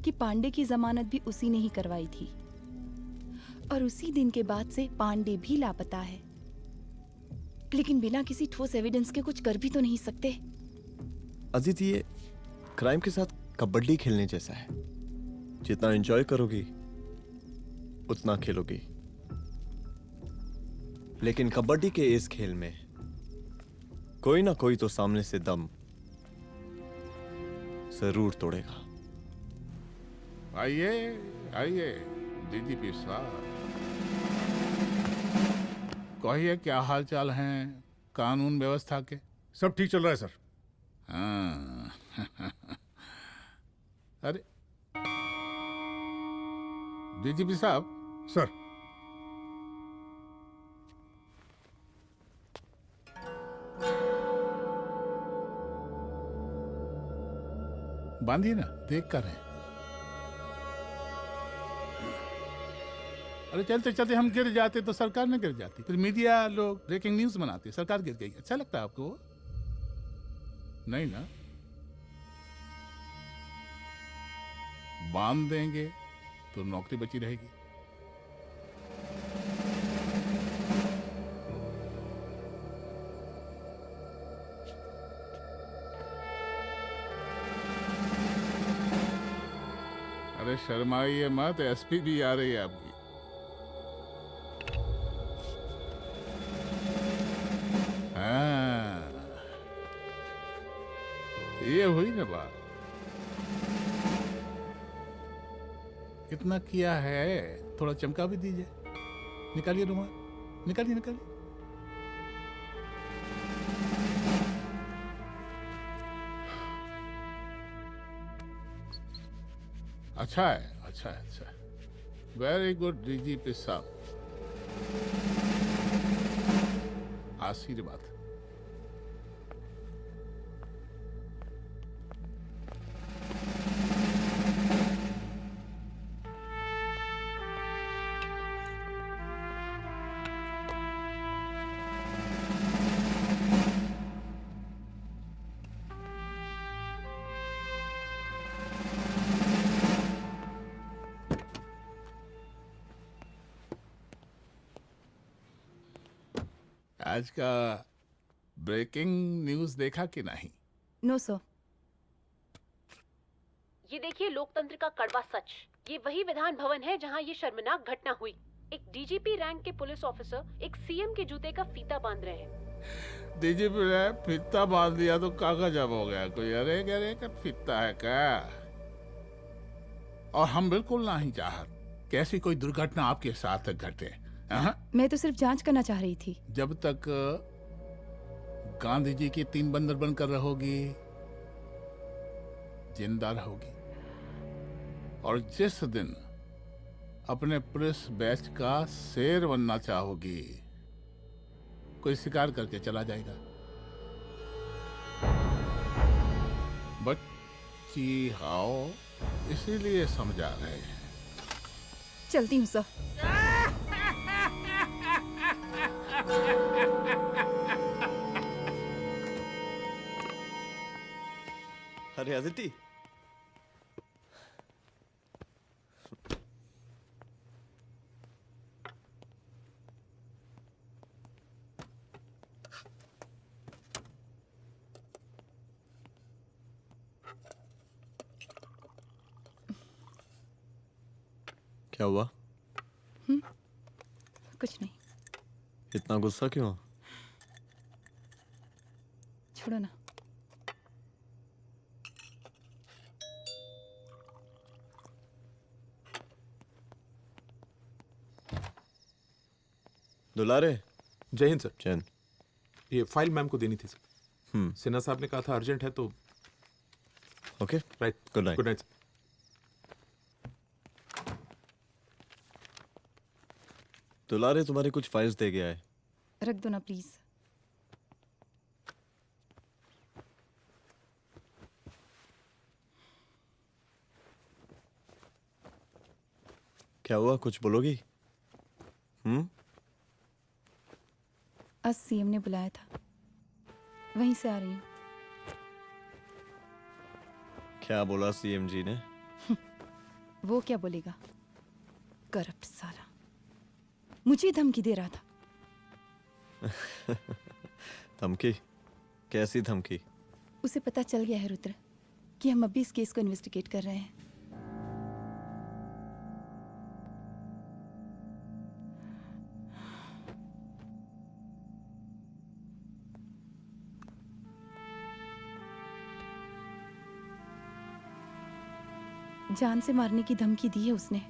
S13: कि पांडे की जमानत भी उसी ने ही करवाई थी, और उसी दिन के बाद से पांडे भी लापता है। लेकिन बिना किसी ठोस एविडेंस के कुछ कर भी तो नहीं सकते।
S4: अदिति, ये क्राइम के साथ कबड्डी खेलने जैसा है। जितना एंजॉय करोगी उतना खेलोगी, लेकिन कबड्डी के इस खेल में कोई ना कोई तो सामने से दम जरूर तोड़ेगा।
S12: आइए आइए डीजीपी साहब, कहिए क्या हाल चाल हैं कानून व्यवस्था के?
S17: सब ठीक चल रहा है सर।
S12: हाँ। अरे डीजीपी साहब।
S17: सर।
S12: बांधिए ना, देख कर है। अरे चलते चलते हम गिर जाते तो सरकार न गिर जाती, फिर मीडिया लोग ब्रेकिंग न्यूज बनाते, सरकार गिर गई। अच्छा लगता है आपको? नहीं ना? बांध देंगे तो नौकरी बची रहेगी। अरे शर्माइए मत, एसपी भी आ रही है आपकी। हाँ, ये हुई ना बात। इतना किया है, थोड़ा चमका भी दीजिए। निकालिए रुमाल, निकालिए निकालिए। अच्छा है, अच्छा है, अच्छा है। वेरी गुड डीजीपी साहब, आशीर्वाद। आज का ब्रेकिंग न्यूज देखा कि नहीं?
S13: No sir.
S7: ये देखिए लोकतंत्र का कड़वा सच। ये वही विधान भवन है जहां ये शर्मनाक घटना हुई। एक डीजीपी रैंक के पुलिस ऑफिसर एक सीएम के जूते का फीता बांध रहे हैं।
S12: डीजीपी ने फीता बांध दिया तो कागज अब हो गया कोई? अरे गरे का फीता है क्या? और हम बिल्कुल नहीं चाहते कि ऐसी कोई दुर्घटना आपके साथ घटे।
S13: मैं तो सिर्फ जांच करना चाह रही थी।
S12: जब तक गांधी जी की 3 बंदर बनकर रहोगी, जिंदा रहोगी। और जिस दिन अपने पुलिस बैच का शेर बनना चाहोगी, कोई शिकार करके चला जाएगा। बच्ची हाओ, इसीलिए समझा रहे हैं।
S13: चलती हूँ सर।
S4: अरे अदिति, क्या हुआ?
S6: कुछ नहीं।
S4: इतना गुस्सा क्यों?
S6: छोड़ो ना।
S4: दुलारे।
S8: जय हिंद सर।
S4: जय हिंद।
S8: ये फाइल मैम को देनी थी सर। सिन्हा साहब ने कहा था अर्जेंट है तो।
S4: Okay
S8: right.
S4: Good night.
S8: Good night.
S4: दुलारे तुम्हारी कुछ फाइल्स दे गया है।
S6: रख दो ना प्लीज।
S4: क्या हुआ, कुछ बोलोगी?
S6: आज सीएम ने बुलाया था, वहीं से आ रही हूँ।
S4: क्या बोला सीएम जी ने?
S6: वो क्या बोलेगा, करप्ट साला, मुझे धमकी दे रहा था।
S4: धमकी? कैसी धमकी?
S6: उसे पता चल गया है रुद्र कि हम अभी इस केस को इन्वेस्टिगेट कर रहे हैं। जान से मारने की धमकी दी है उसने।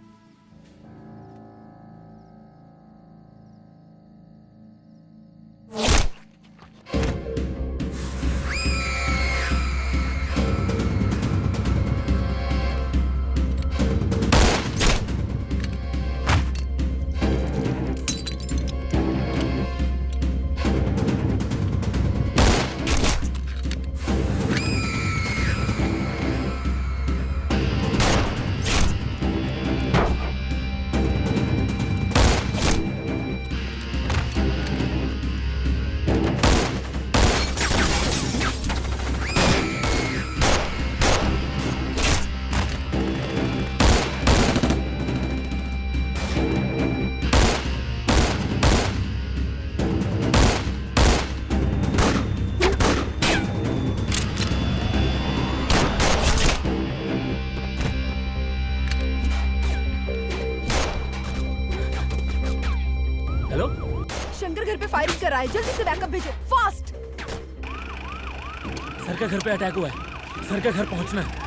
S6: शंकर घर पे फायरिंग कर रहा है, जल्दी से बैकअप भेजो, फास्ट।
S5: सर का घर पे अटैक हुआ है, सर के घर पहुंचना है।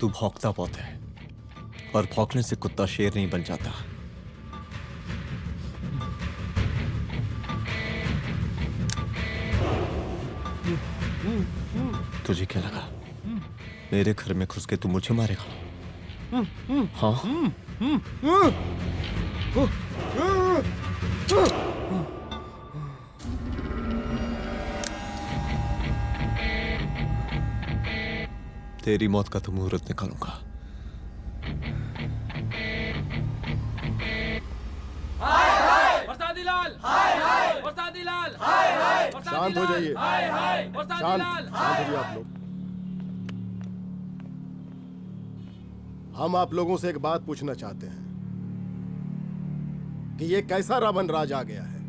S4: तू भौंकता बहुत है, और भौंकने से कुत्ता शेर नहीं बन जाता। तुझे क्या लगा मेरे घर में घुस के तू मुझे मारेगा? हाँ? तेरी मौत का तो मुहूर्त निकालूंगा।
S10: शांत हो जाइए, शांत हो जाइए आप लोग। हम आप लोगों से एक बात पूछना चाहते हैं कि ये कैसा रावण राज आ गया है।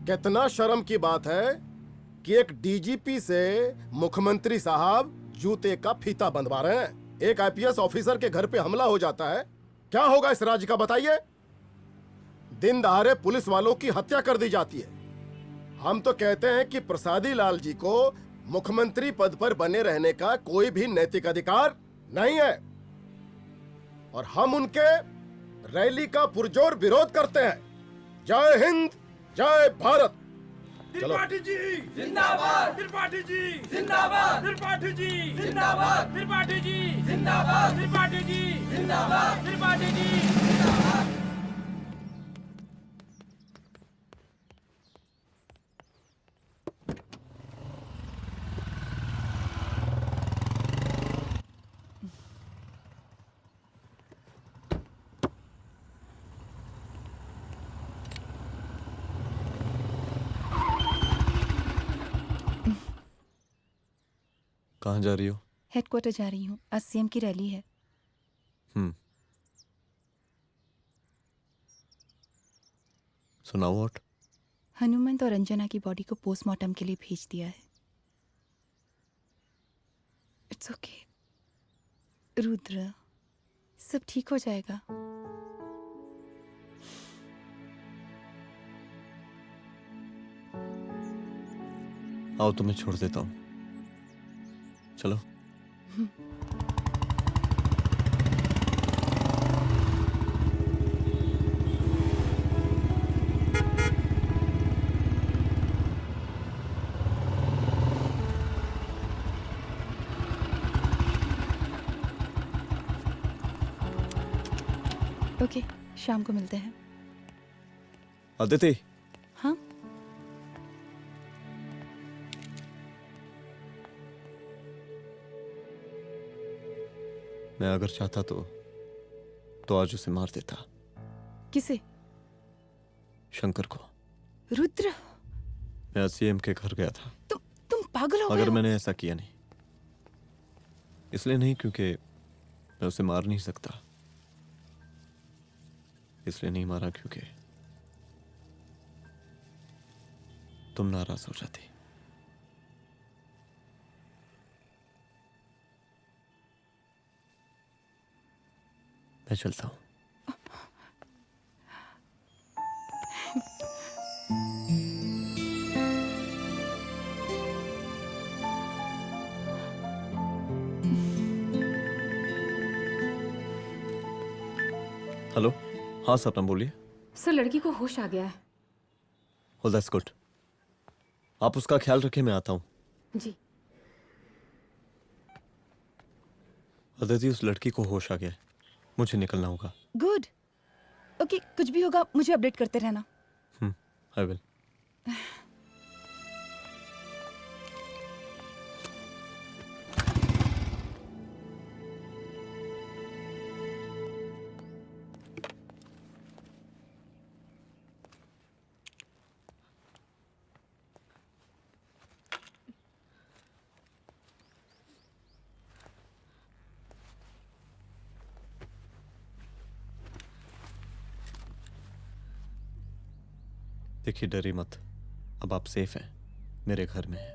S10: कितना शर्म की बात है कि एक डीजीपी से मुख्यमंत्री साहब जूते का फीता बंधवा रहे हैं। एक आईपीएस ऑफिसर के घर पे हमला हो जाता है, क्या होगा इस राज्य का बताइए? दिन दहाड़े पुलिस वालों की हत्या कर दी जाती है। हम तो कहते हैं कि प्रसादी लाल जी को मुख्यमंत्री पद पर बने रहने का कोई भी नैतिक अधिकार नहीं है, और हम उनके रैली का पुरजोर विरोध करते हैं। जय हिंद, जय भारत।
S15: त्रिपाठी जी जिंदाबाद, त्रिपाठी जी जिंदाबाद, त्रिपाठी जी जिंदाबाद, त्रिपाठी जी जिंदाबाद, त्रिपाठी जी जिंदाबाद, त्रिपाठी जी जिंदाबाद।
S4: कहाँ जा रही हो?
S13: हेडक्वार्टर जा रही हूँ, आज सीएम की रैली है।
S4: सुनाओ व्हाट?
S13: हनुमंत और अंजना की बॉडी को पोस्टमार्टम के लिए भेज दिया है। इट्स ओके रुद्र, सब ठीक हो जाएगा।
S4: आओ तुम्हें छोड़ देता हूँ, चलो।
S13: ओके, शाम को मिलते हैं।
S4: अदिति।
S13: हाँ?
S4: मैं अगर चाहता तो आज उसे मार देता।
S13: किसे?
S4: शंकर को।
S13: रुद्र,
S4: मैं सीएम के घर गया था।
S13: तुम पागल हो गए
S4: मगर
S13: हो?
S4: मैंने ऐसा किया नहीं, इसलिए नहीं क्योंकि मैं उसे मार नहीं सकता, इसलिए नहीं मारा क्योंकि तुम नाराज हो जाती। मैं चलता हूं। हेलो, हाँ सपना बोलिए।
S18: सर, लड़की को होश आ गया है।
S4: Oh, that's good. आप उसका ख्याल रखिए, मैं आता हूँ।
S18: जी।
S4: अदिति, उस लड़की को होश आ गया है, मुझे निकलना होगा।
S13: गुड। ओके, कुछ भी होगा मुझे अपडेट करते रहना।
S4: I will. देखिए, डरिए मत, अब आप सेफ हैं, मेरे घर में हैं।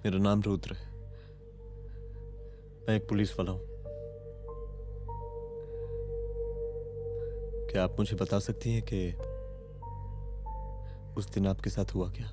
S4: मेरा नाम रुद्र है, मैं एक पुलिस वाला हूं। क्या आप मुझे बता सकती हैं कि उस दिन आपके साथ हुआ क्या?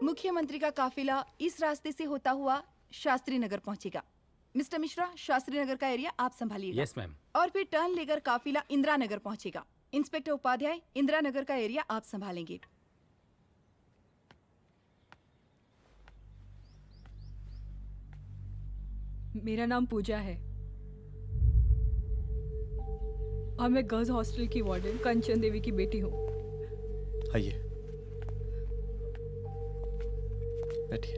S13: मुख्यमंत्री का काफिला इस रास्ते से होता हुआ शास्त्री नगर पहुंचेगा। मिस्टर मिश्रा, शास्त्री नगर का एरिया आप संभालिएगा।
S19: Yes ma'am.
S13: और फिर टर्न लेकर काफिला इंदिरा नगर पहुंचेगा। इंस्पेक्टर उपाध्याय, इंदिरा नगर का एरिया आप संभालेंगे।
S1: मेरा नाम पूजा है और मैं गर्ल्स हॉस्टल की वार्डन कंचन देवी की बेटी हूँ।
S4: आइए, बैठिए।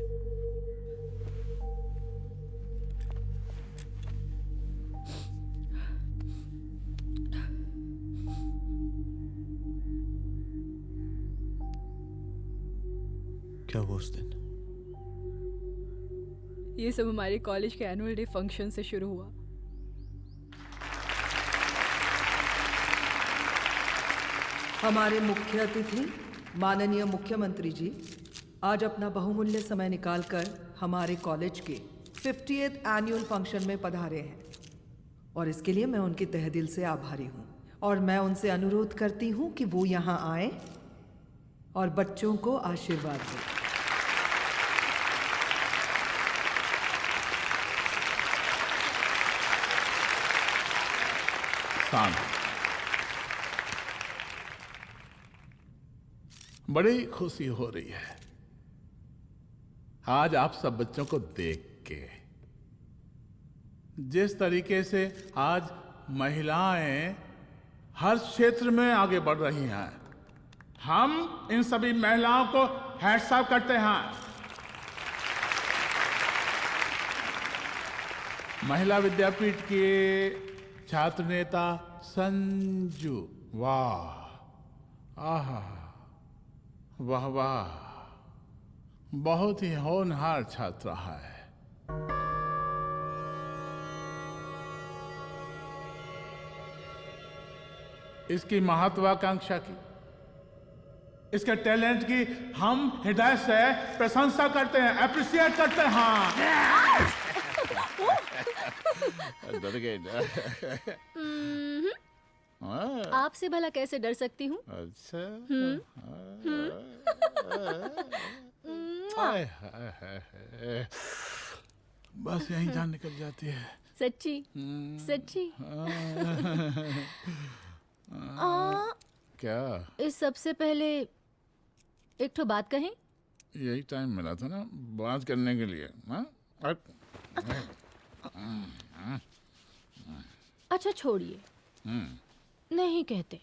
S4: क्या हुआ उस दिन?
S1: ये सब हमारे कॉलेज के एनुअल डे फंक्शन से शुरू हुआ।
S20: हमारे मुख्य अतिथि माननीय मुख्यमंत्री जी आज अपना बहुमूल्य समय निकालकर हमारे कॉलेज के 50th एनुअल फंक्शन में पधारे हैं और इसके लिए मैं उनके तहे दिल से आभारी हूँ और मैं उनसे अनुरोध करती हूँ कि वो यहाँ आए और बच्चों को आशीर्वाद दें।
S12: बड़ी खुशी हो रही है आज आप सब बच्चों को देख के। जिस तरीके से आज महिलाएं हर क्षेत्र में आगे बढ़ रही हैं, हम इन सभी महिलाओं को हैट्स ऑफ करते हैं। महिला विद्यापीठ के छात्र नेता संजू, वाह, आहा, वाह वाह, बहुत ही होनहार छात्र है। इसकी महत्वाकांक्षा की, इसके टैलेंट की हम हृदय से प्रशंसा करते हैं, अप्रिशिएट करते हैं। डर गए ना?
S1: आपसे भला कैसे डर सकती हूँ?
S12: अच्छा। हाय, हाय, हाय, हाय। बस यही जान निकल जाती है।
S1: सच्ची सच्ची।
S12: क्या?
S1: इस सबसे पहले एक ठो बात कहें?
S12: यही टाइम मिला था ना बात करने के लिए।
S1: अच्छा छोड़िए, नहीं कहते।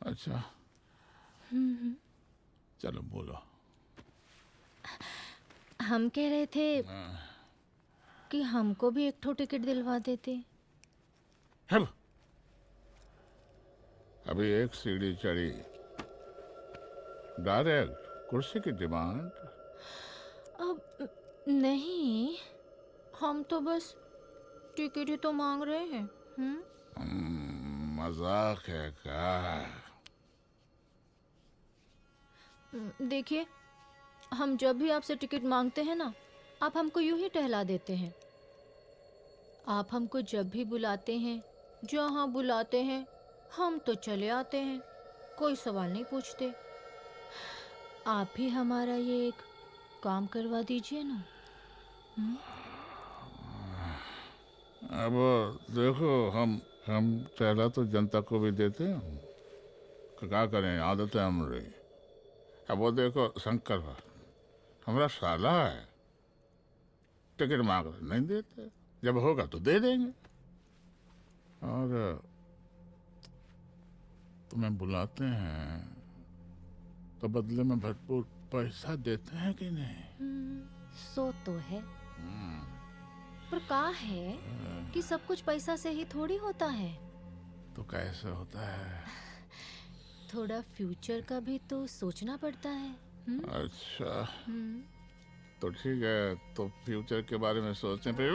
S12: अच्छा चलो बोलो।
S1: हम कह रहे थे कि हमको भी एक ठो टिकट दिलवा देते।
S12: अभी एक सीढ़ी चढ़ी, डायरेक्ट कुर्सी की डिमांड।
S1: अब नहीं, हम तो बस टिकट ही तो मांग रहे हैं।
S12: मजाक है क्या?
S1: देखिए, हम जब भी आपसे टिकट मांगते हैं ना, आप हमको यूं ही टहला देते हैं। आप हमको जब भी बुलाते हैं, जहाँ बुलाते हैं, हम तो चले आते हैं, कोई सवाल नहीं पूछते। आप भी हमारा ये एक काम करवा दीजिए ना।
S12: अब देखो, हम टहला तो जनता को भी देते हैं, क्या करें, आदत है हमारी। अब वो देखो शंकर हमारा साला है, टिकट मांग रहे नहीं देते, जब होगा तो दे देंगे। और तुम्हें बुलाते हैं तो बदले में भरपूर पैसा देते हैं कि नहीं?
S1: सो तो है, पर का है कि सब कुछ पैसा से ही थोड़ी होता है।
S12: तो कैसे होता है?
S1: थोड़ा फ्यूचर का भी तो सोचना पड़ता है।
S12: अच्छा तो ठीक है, तो फ्यूचर के बारे में सोचते फिर।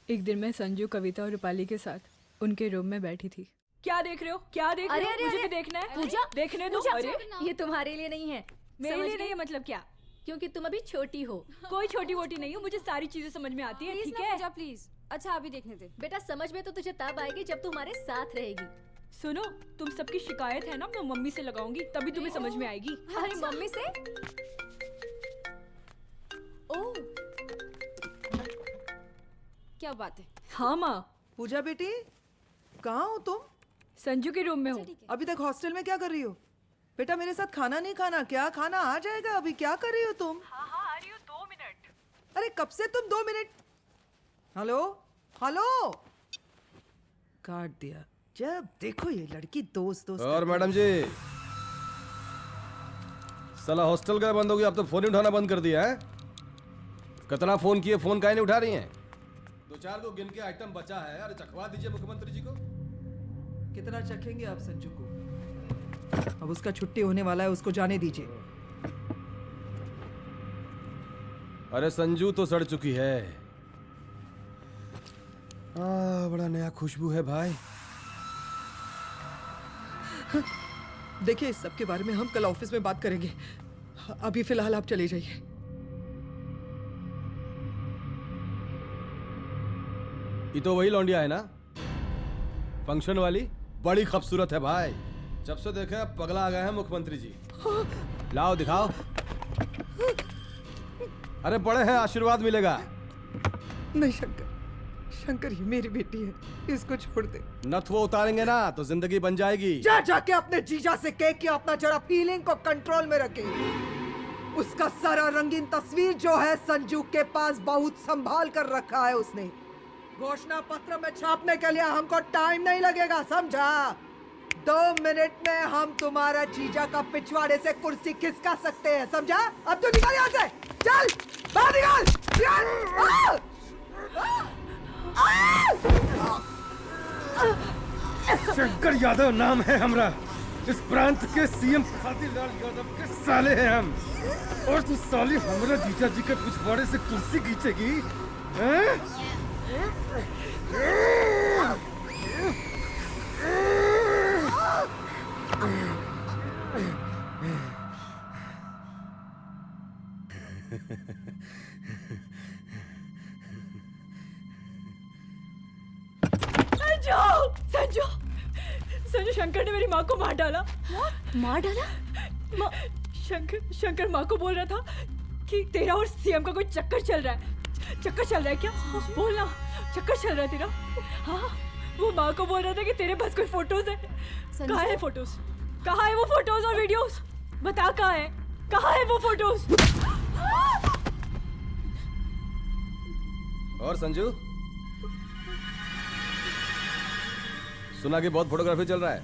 S1: एक दिन मैं संजू, कविता और रूपाली के साथ उनके रूम में बैठी थी। क्या देख रहे हो? क्या देख रहे हो? मुझे भी देखना है।
S7: पूजा,
S1: देखने दो।
S7: पूजा,
S1: अरे ये तुम्हारे लिए नहीं है, मेरे लिए नहीं है। मतलब क्या? क्योंकि तुम अभी छोटी हो। कोई छोटी वोटी नहीं हो, मुझे सारी चीजें समझ में आती है। ठीक है
S18: पूजा प्लीज। अच्छा अभी देखने दे।
S1: बेटा, समझ में तो तुझे तब आएगी जब तू हमारे साथ रहेगी। सुनो, तुम सबकी शिकायत है ना, मैं मम्मी से लगाऊंगी, तभी तुम्हें समझ में आएगी।
S18: अरे मम्मी से? ओह, क्या बात है?
S1: हाँ माँ।
S20: पूजा बेटी, कहाँ हो तुम?
S1: संजू के रूम में हूँ।
S20: अभी तक हॉस्टल में क्या कर रही हो? बेटा मेरे साथ खाना नहीं खाना क्या? खाना आ जाएगा, अभी क्या कर रही हो तुम?
S1: हाँ हाँ आ रही हूँ, 2 मिनट।
S20: अरे कब से तुम 2 मिनट? हेलो हेलो, काट दिया। जब देखो ये लड़की दोस्त दोस्त।
S9: और मैडम जी, साला हॉस्टल का बंद हो गया, अब तो फोन ही उठाना बंद कर दिया है। कितना फोन किए, फोन काहे नहीं उठा रही हैं? 2-4 को गिन के आइटम बचा है, अरे चखवा दीजिए मुख्यमंत्री जी को।
S20: कितना चखेंगे आप संजू को? अब उसका छुट्टी होने वाला है, उसको जाने दीजिए।
S9: अरे संजू तो सड़ चुकी है। बड़ा नया खुशबू है भाई।
S20: देखिए इस सब के बारे में हम कल ऑफिस में बात करेंगे, अभी फिलहाल आप चले जाइए।
S9: ये तो वही लौंडिया है ना, फंक्शन वाली? बड़ी खूबसूरत है भाई, जब से देखे पगला आ गए हैं मुख्यमंत्री जी। लाओ दिखाओ। अरे बड़े हैं, आशीर्वाद मिलेगा।
S20: नहीं शंकर, शंकर ये मेरी बेटी है, इसको छोड़ दे।
S9: नथ वो उतारेंगे ना तो जिंदगी बन जाएगी।
S20: जा जाके अपने जीजा से कह कि अपना जरा फीलिंग को कंट्रोल में रखे। उसका सारा रंगीन तस्वीर जो है संजू के पास बहुत संभाल कर रखा है उसने। घोषणा पत्र में छापने के लिए हमको टाइम नहीं लगेगा, समझा? 2 मिनट में हम तुम्हारा जीजा का पिछवाड़े से कुर्सी खिसका सकते हैं, समझा? अब तो निकल यहाँ से, चल बाहर निकल, निकल!
S9: शंकर यादव नाम है हमरा, इस प्रांत के सीएम शादीलाल यादव के साले हैं हम। और तू साली हमरा जीजा जी के पिछवाड़े से कुर्सी खींचेगी, हैं?
S1: संजू, संजू, शंकर ने मेरी माँ को मार डाला।
S7: मार डाला?
S1: शंकर माँ को बोल रहा था कि तेरा और सीएम का कोई चक्कर चल रहा है। चक्कर चल रहा है क्या? बोलना, चक्कर चल रहा है तेरा? हाँ, वो माँ को बोल रहा था कि तेरे पास कोई फोटोज है। कहाँ है फोटोज? कहाँ है वो फोटोज और वीडियोस? बता कहाँ है? कहाँ है वो फोटोज?
S9: और संजू, सुना कि बहुत फोटोग्राफी चल रहा है।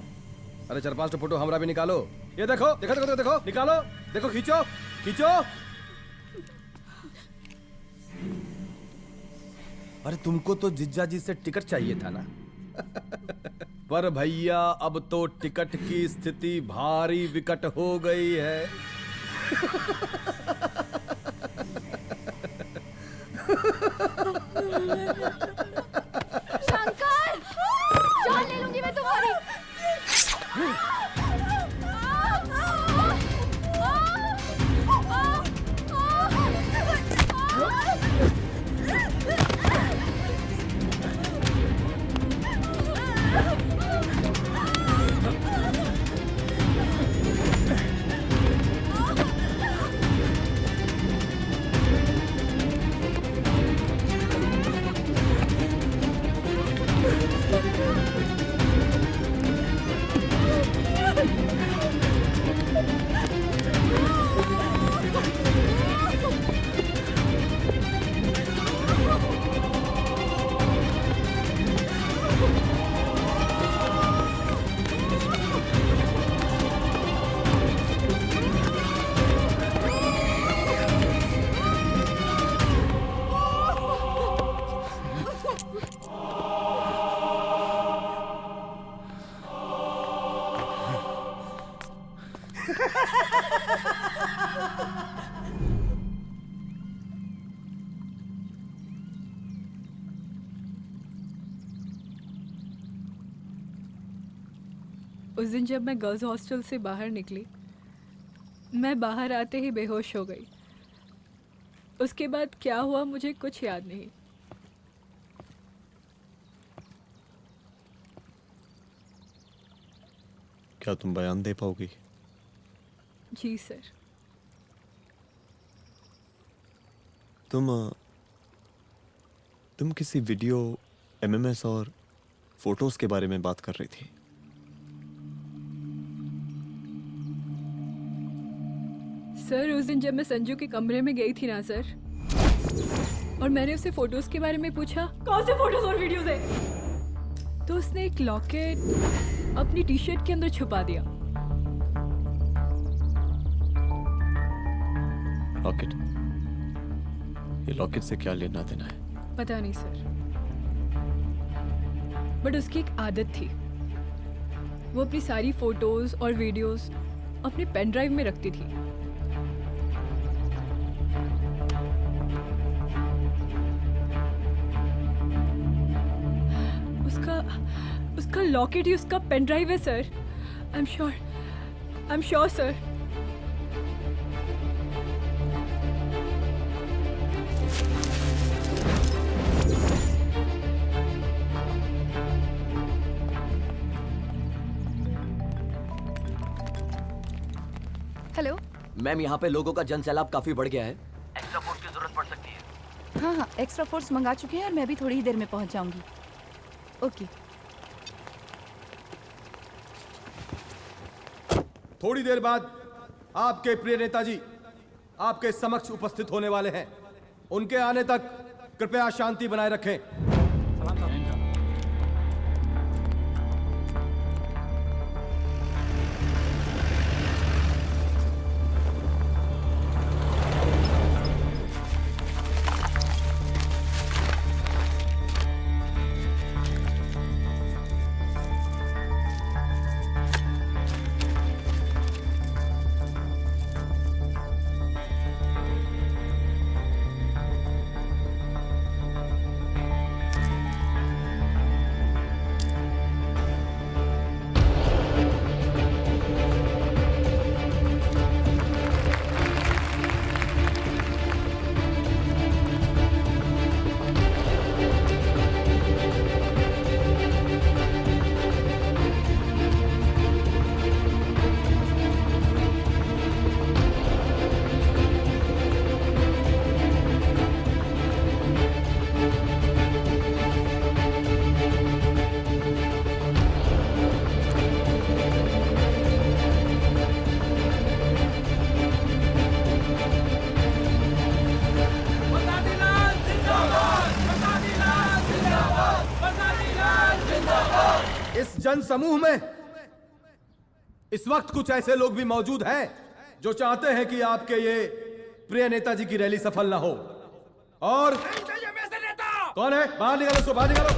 S9: अरे 4-5 फोटो हमरा भी निकालो। ये देखो देखो देखो देखो, निकालो, देखो, खींचो खींचो। अरे तुमको तो जिज्जा जी से टिकट चाहिए था ना? पर भैया अब तो टिकट की स्थिति भारी विकट हो गई है।
S7: शंकर, जान ले लूंगी मैं तुम्हारी।
S21: उस दिन जब मैं गर्ल्स हॉस्टल से बाहर निकली, मैं बाहर आते ही बेहोश हो गई। उसके बाद क्या हुआ मुझे कुछ याद नहीं।
S4: क्या तुम बयान दे पाओगी?
S21: जी सर।
S4: तुम किसी वीडियो, एमएमएस और फोटोज के बारे में बात कर रही थी।
S21: सर उस दिन जब मैं संजू के कमरे में गई थी ना सर, और मैंने उससे फोटोज के बारे में पूछा कौन से फोटोज और वीडियोज है, तो उसने एक लॉकेट अपनी टी शर्ट के अंदर छुपा दिया।
S4: लॉकेट? ये लॉकेट से क्या लेना देना है?
S21: पता नहीं सर, बट उसकी एक आदत थी, वो अपनी सारी फोटोज और वीडियोस अपने पेन ड्राइव में रखती थी। उसका लॉकेट ही उसका पेन ड्राइव है sir. I am sure sir.
S13: Hello
S14: ma'am, यहाँ पे लोगों का जन सैलाब काफी बढ़ गया है। एक्स्ट्रा फोर्स की जरूरत पड़ सकती है।
S13: हाँ हाँ, एक्स्ट्रा फोर्स मंगा चुके हैं और मैं भी थोड़ी ही देर में पहुंच जाऊंगी। ओके।
S9: थोड़ी देर बाद आपके प्रिय नेताजी आपके समक्ष उपस्थित होने वाले हैं। उनके आने तक कृपया शांति बनाए रखें। जन समूह में इस वक्त कुछ ऐसे लोग भी मौजूद हैं जो चाहते हैं कि आपके ये प्रिय नेताजी की रैली सफल ना हो। और कौन है? बाहर निकालो उसको, बाहर निकालो।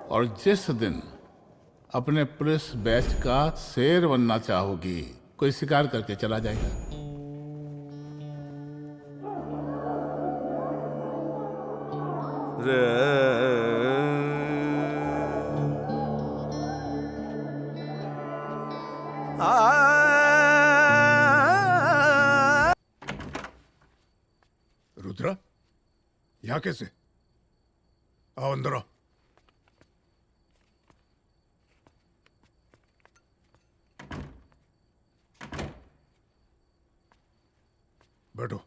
S12: और जिस दिन अपने पुलिस बैच का शेर बनना चाहोगी, कोई शिकार करके चला जाएगा।
S17: रुद्रा, यहाँ कैसे? आओ अंदर आओ। बैठो।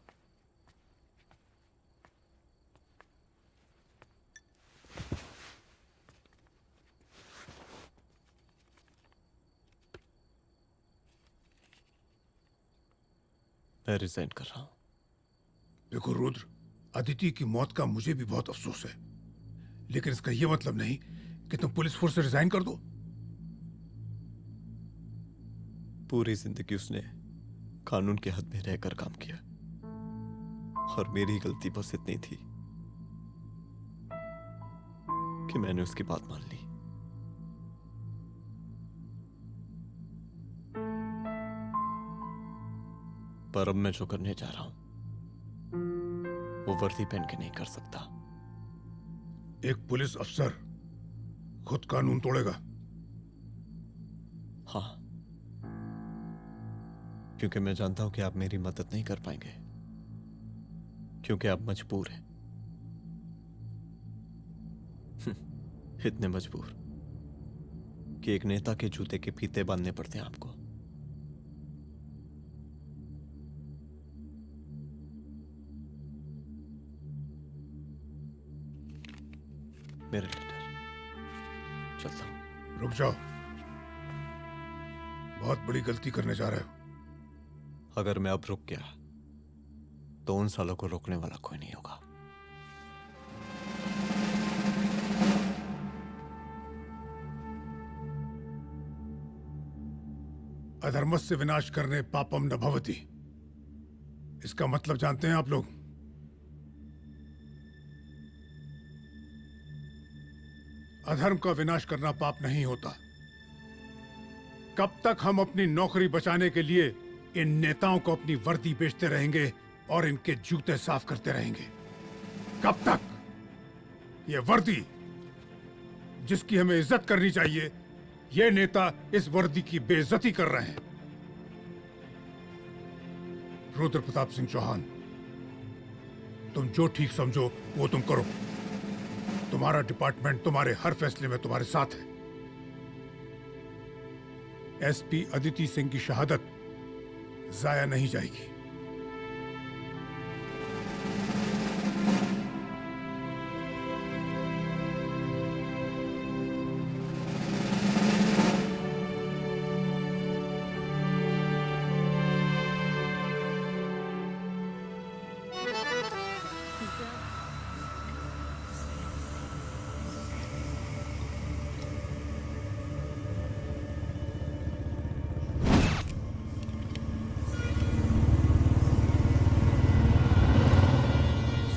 S4: मैं रिजाइन कर रहा हूं।
S17: देखो रुद्र, अदिति की मौत का मुझे भी बहुत अफसोस है, लेकिन इसका यह मतलब नहीं कि तुम पुलिस फोर्स से रिजाइन कर दो।
S4: पूरी जिंदगी उसने कानून के हद में रहकर काम किया और मेरी गलती बस इतनी थी कि मैंने उसकी बात मान ली। पर अब मैं जो करने जा रहा हूं वो वर्दी पहन के नहीं कर सकता।
S17: एक पुलिस अफसर खुद कानून तोड़ेगा?
S4: हाँ, क्योंकि मैं जानता हूं कि आप मेरी मदद नहीं कर पाएंगे, क्योंकि आप मजबूर हैं। इतने मजबूर कि एक नेता के जूते के फीते बांधने पड़ते हैं आपको। मेरे लीडर, चलता हूं।
S17: रुक जाओ, बहुत बड़ी गलती करने जा रहे हो।
S4: अगर मैं अब रुक गया तो उन सालों को रोकने वाला कोई नहीं होगा।
S17: अधर्मस्य विनाश करने पापम न भवति, इसका मतलब जानते हैं आप लोग? अधर्म का विनाश करना पाप नहीं होता। कब तक हम अपनी नौकरी बचाने के लिए इन नेताओं को अपनी वर्दी बेचते रहेंगे और इनके जूते साफ करते रहेंगे? कब तक? ये वर्दी जिसकी हमें इज्जत करनी चाहिए, ये नेता इस वर्दी की बेइज्जती कर रहे हैं। रुद्र प्रताप सिंह चौहान, तुम जो ठीक समझो वो तुम करो। तुम्हारा डिपार्टमेंट तुम्हारे हर फैसले में तुम्हारे साथ है। एसपी अदिति सिंह की शहादत जाया नहीं जाएगी।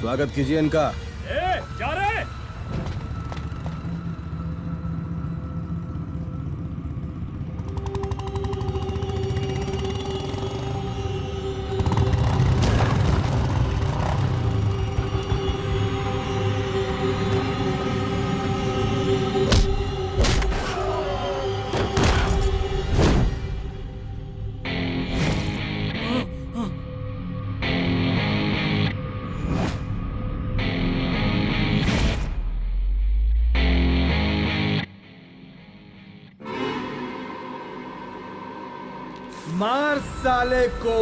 S9: स्वागत कीजिए इनका।
S16: जा रहे।
S9: मार साले को।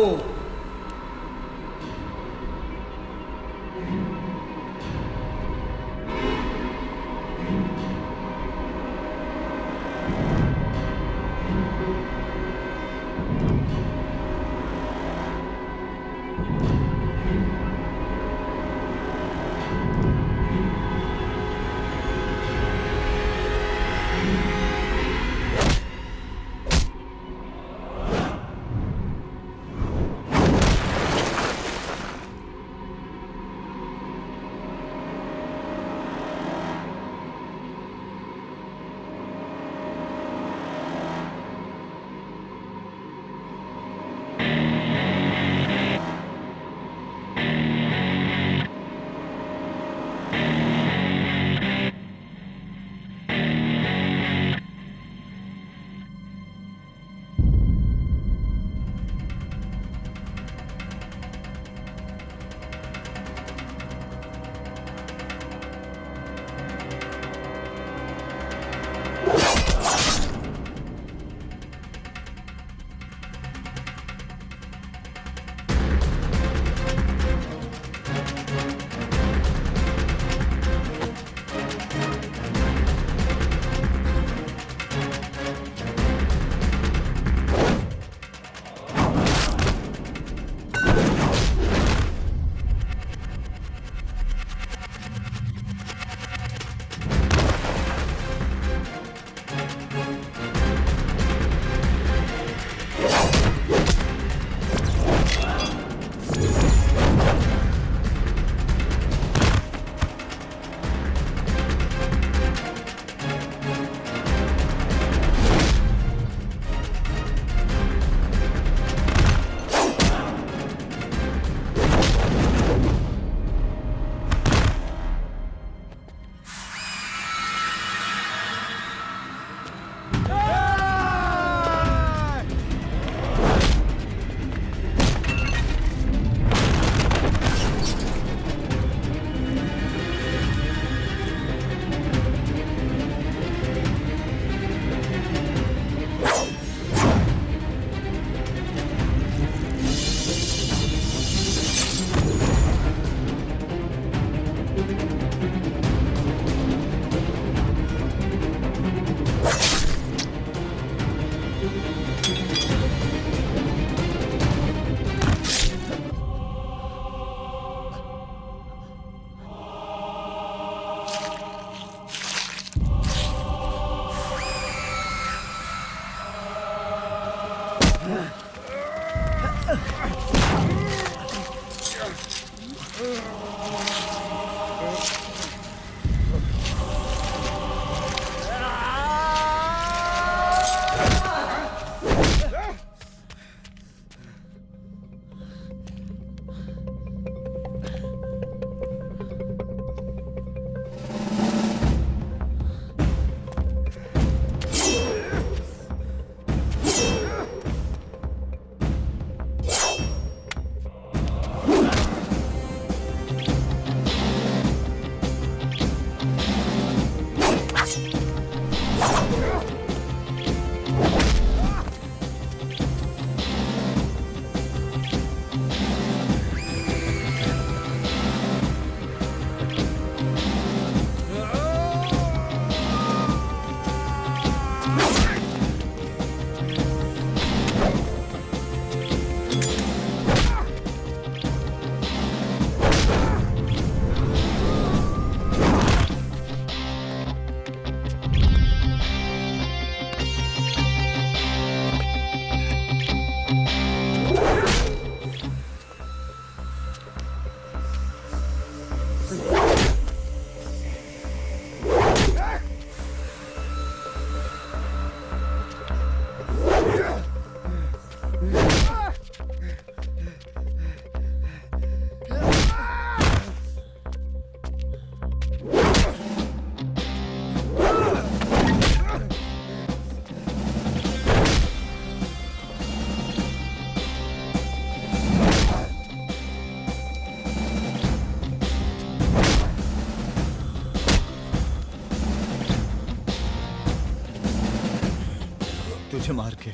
S2: मुझे मार के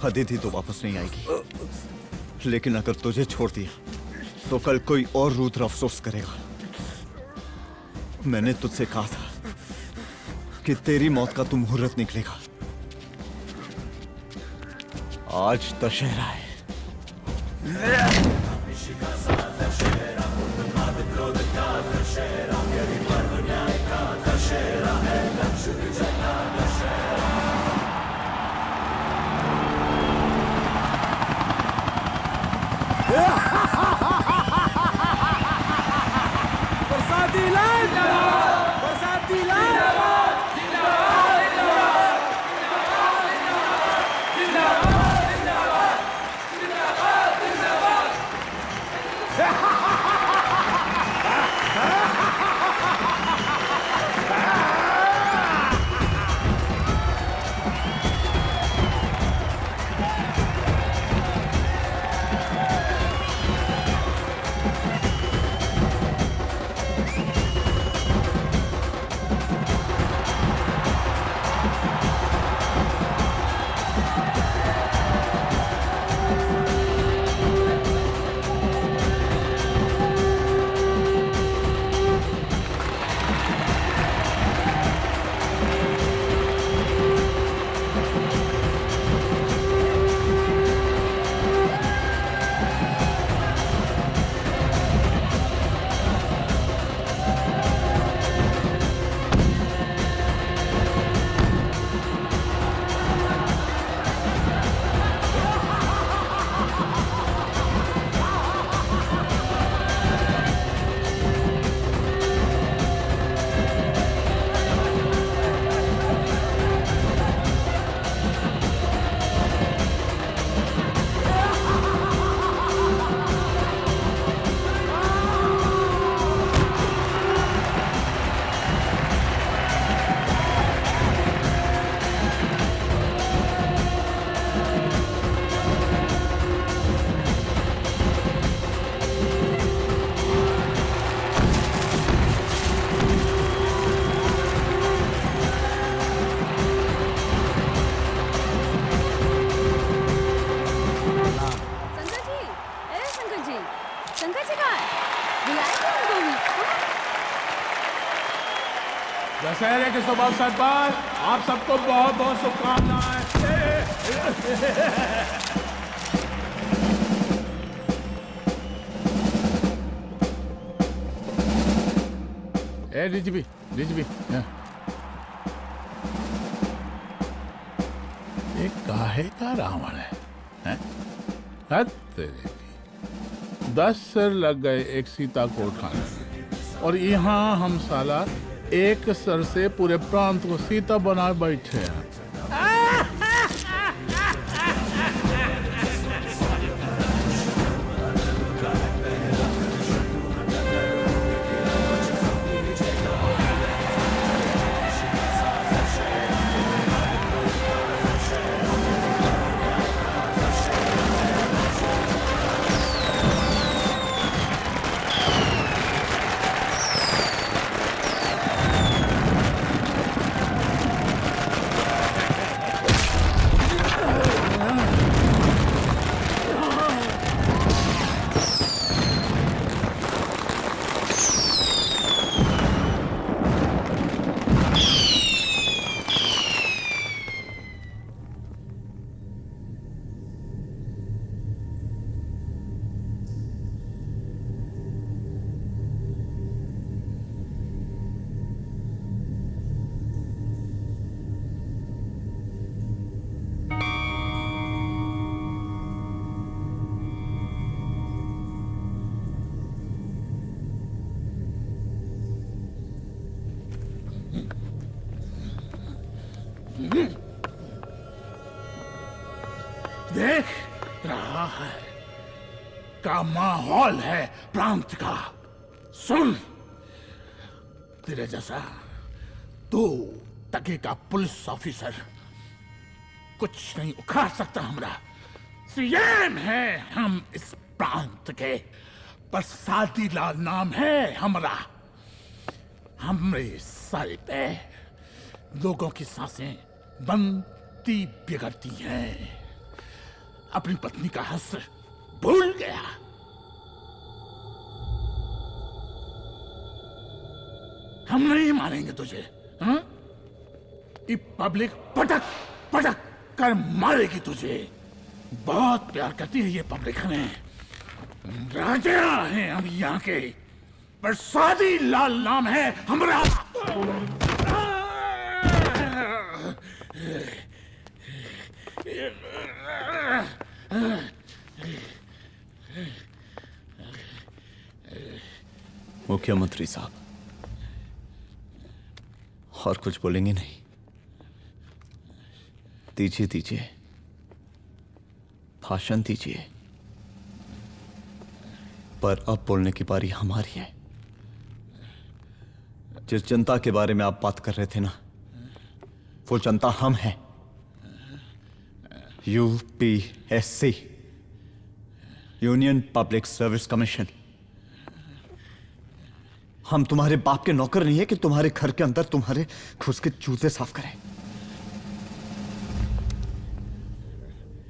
S2: अदिति तो वापस नहीं आएगी, लेकिन अगर तुझे छोड़ दिया तो कल कोई और रुद्र अफसोस करेगा। मैंने तुझसे कहा था कि तेरी मौत का तू मुहूर्त निकलेगा। आज दशहरा है।
S15: बरसाती लाल बरसाती लाल
S12: दशहरे के शुभ अवसर पर आप सबको बहुत बहुत शुभकामनाएं। ए डीजीपी ये काहे का रावण है? हद तेरे की। 10 सिर लग गए एक सीता को उठाने, और यहाँ हम साला एक सर से पूरे प्रांत को सीता बना बैठे हैं। देख रहा है का माहौल है प्रांत का। सुन, तेरे जैसा 2 टके का पुलिस ऑफिसर कुछ नहीं उखाड़ सकता। हमारा सीएम है हम इस प्रांत के, बरसाती लाल नाम है हमारा। हमरे सर पे लोगों की सांसें बंद पति बिगड़ती है, अपनी पत्नी का हक भूल गया। हम नहीं मारेंगे तुझे, हाँ? ये पब्लिक पटक पटक कर मारेगी तुझे। बहुत प्यार करती है ये पब्लिक हमें। राजा हैं हम यहाँ के, प्रसादी लाल नाम है हमारा।
S2: मुख्यमंत्री साहब, और कुछ बोलेंगे नहीं? दीजिए दीजिए, भाषण दीजिए। पर अब बोलने की बारी हमारी है। जिस जनता के बारे में आप बात कर रहे थे ना, वो जनता हम हैं। UPSC, union public service commission. हम तुम्हारे बाप के नौकर नहीं है कि तुम्हारे घर के अंदर तुम्हारे घुस के जूते साफ करें।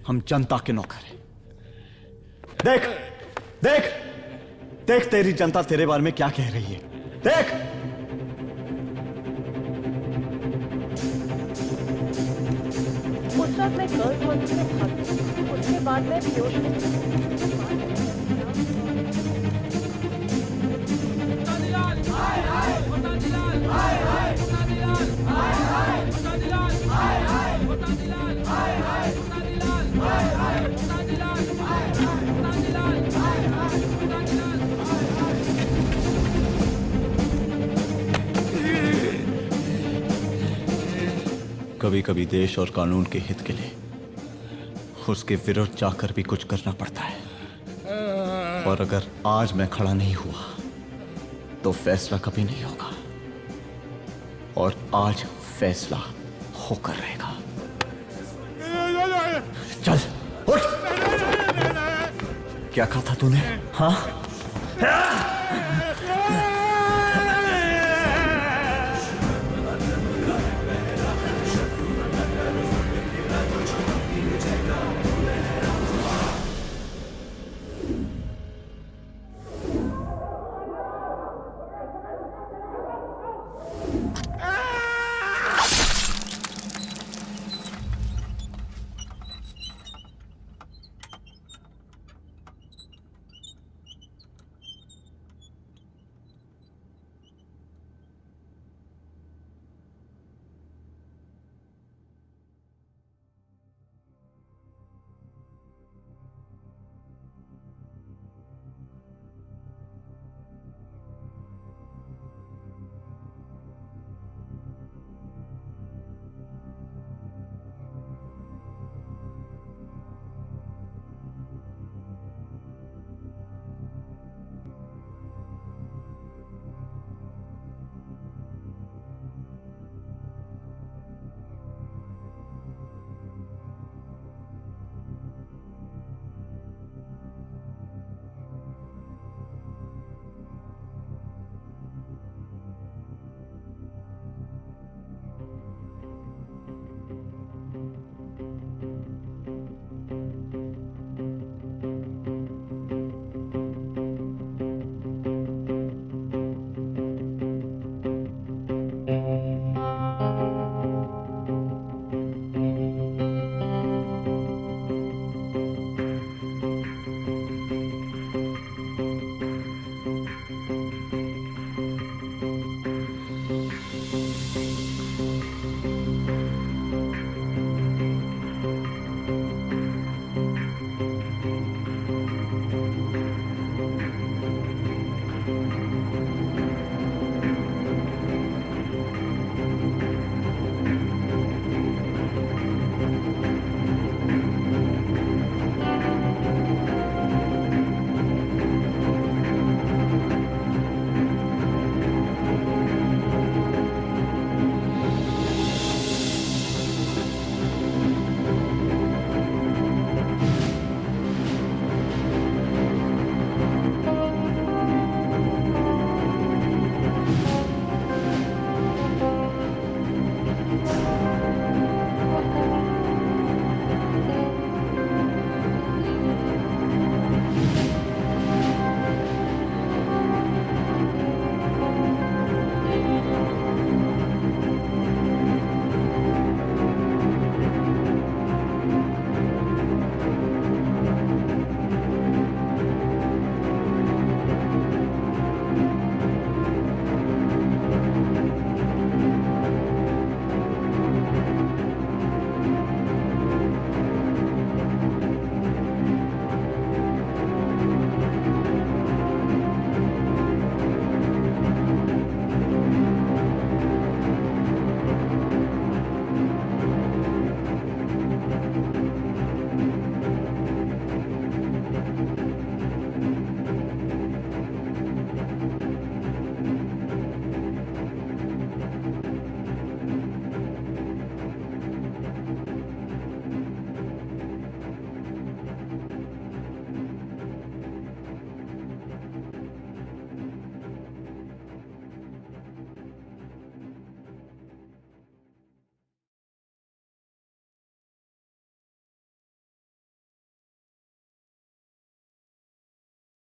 S2: हम जनता के नौकर हैं। देख देख देख, तेरी जनता तेरे बारे में क्या कह रही है। देख,
S11: उस वक्त मैं गर्ल्स हॉस्टल में भागी, उसके बाद मैं बेहोश हो गई।
S2: कभी कभी देश और कानून के हित के लिए उसके विरुद्ध जाकर भी कुछ करना पड़ता है। और अगर आज मैं खड़ा नहीं हुआ तो फैसला कभी नहीं होगा, और आज फैसला होकर रहेगा। चल उठ। क्या कहा था तूने? हाँ,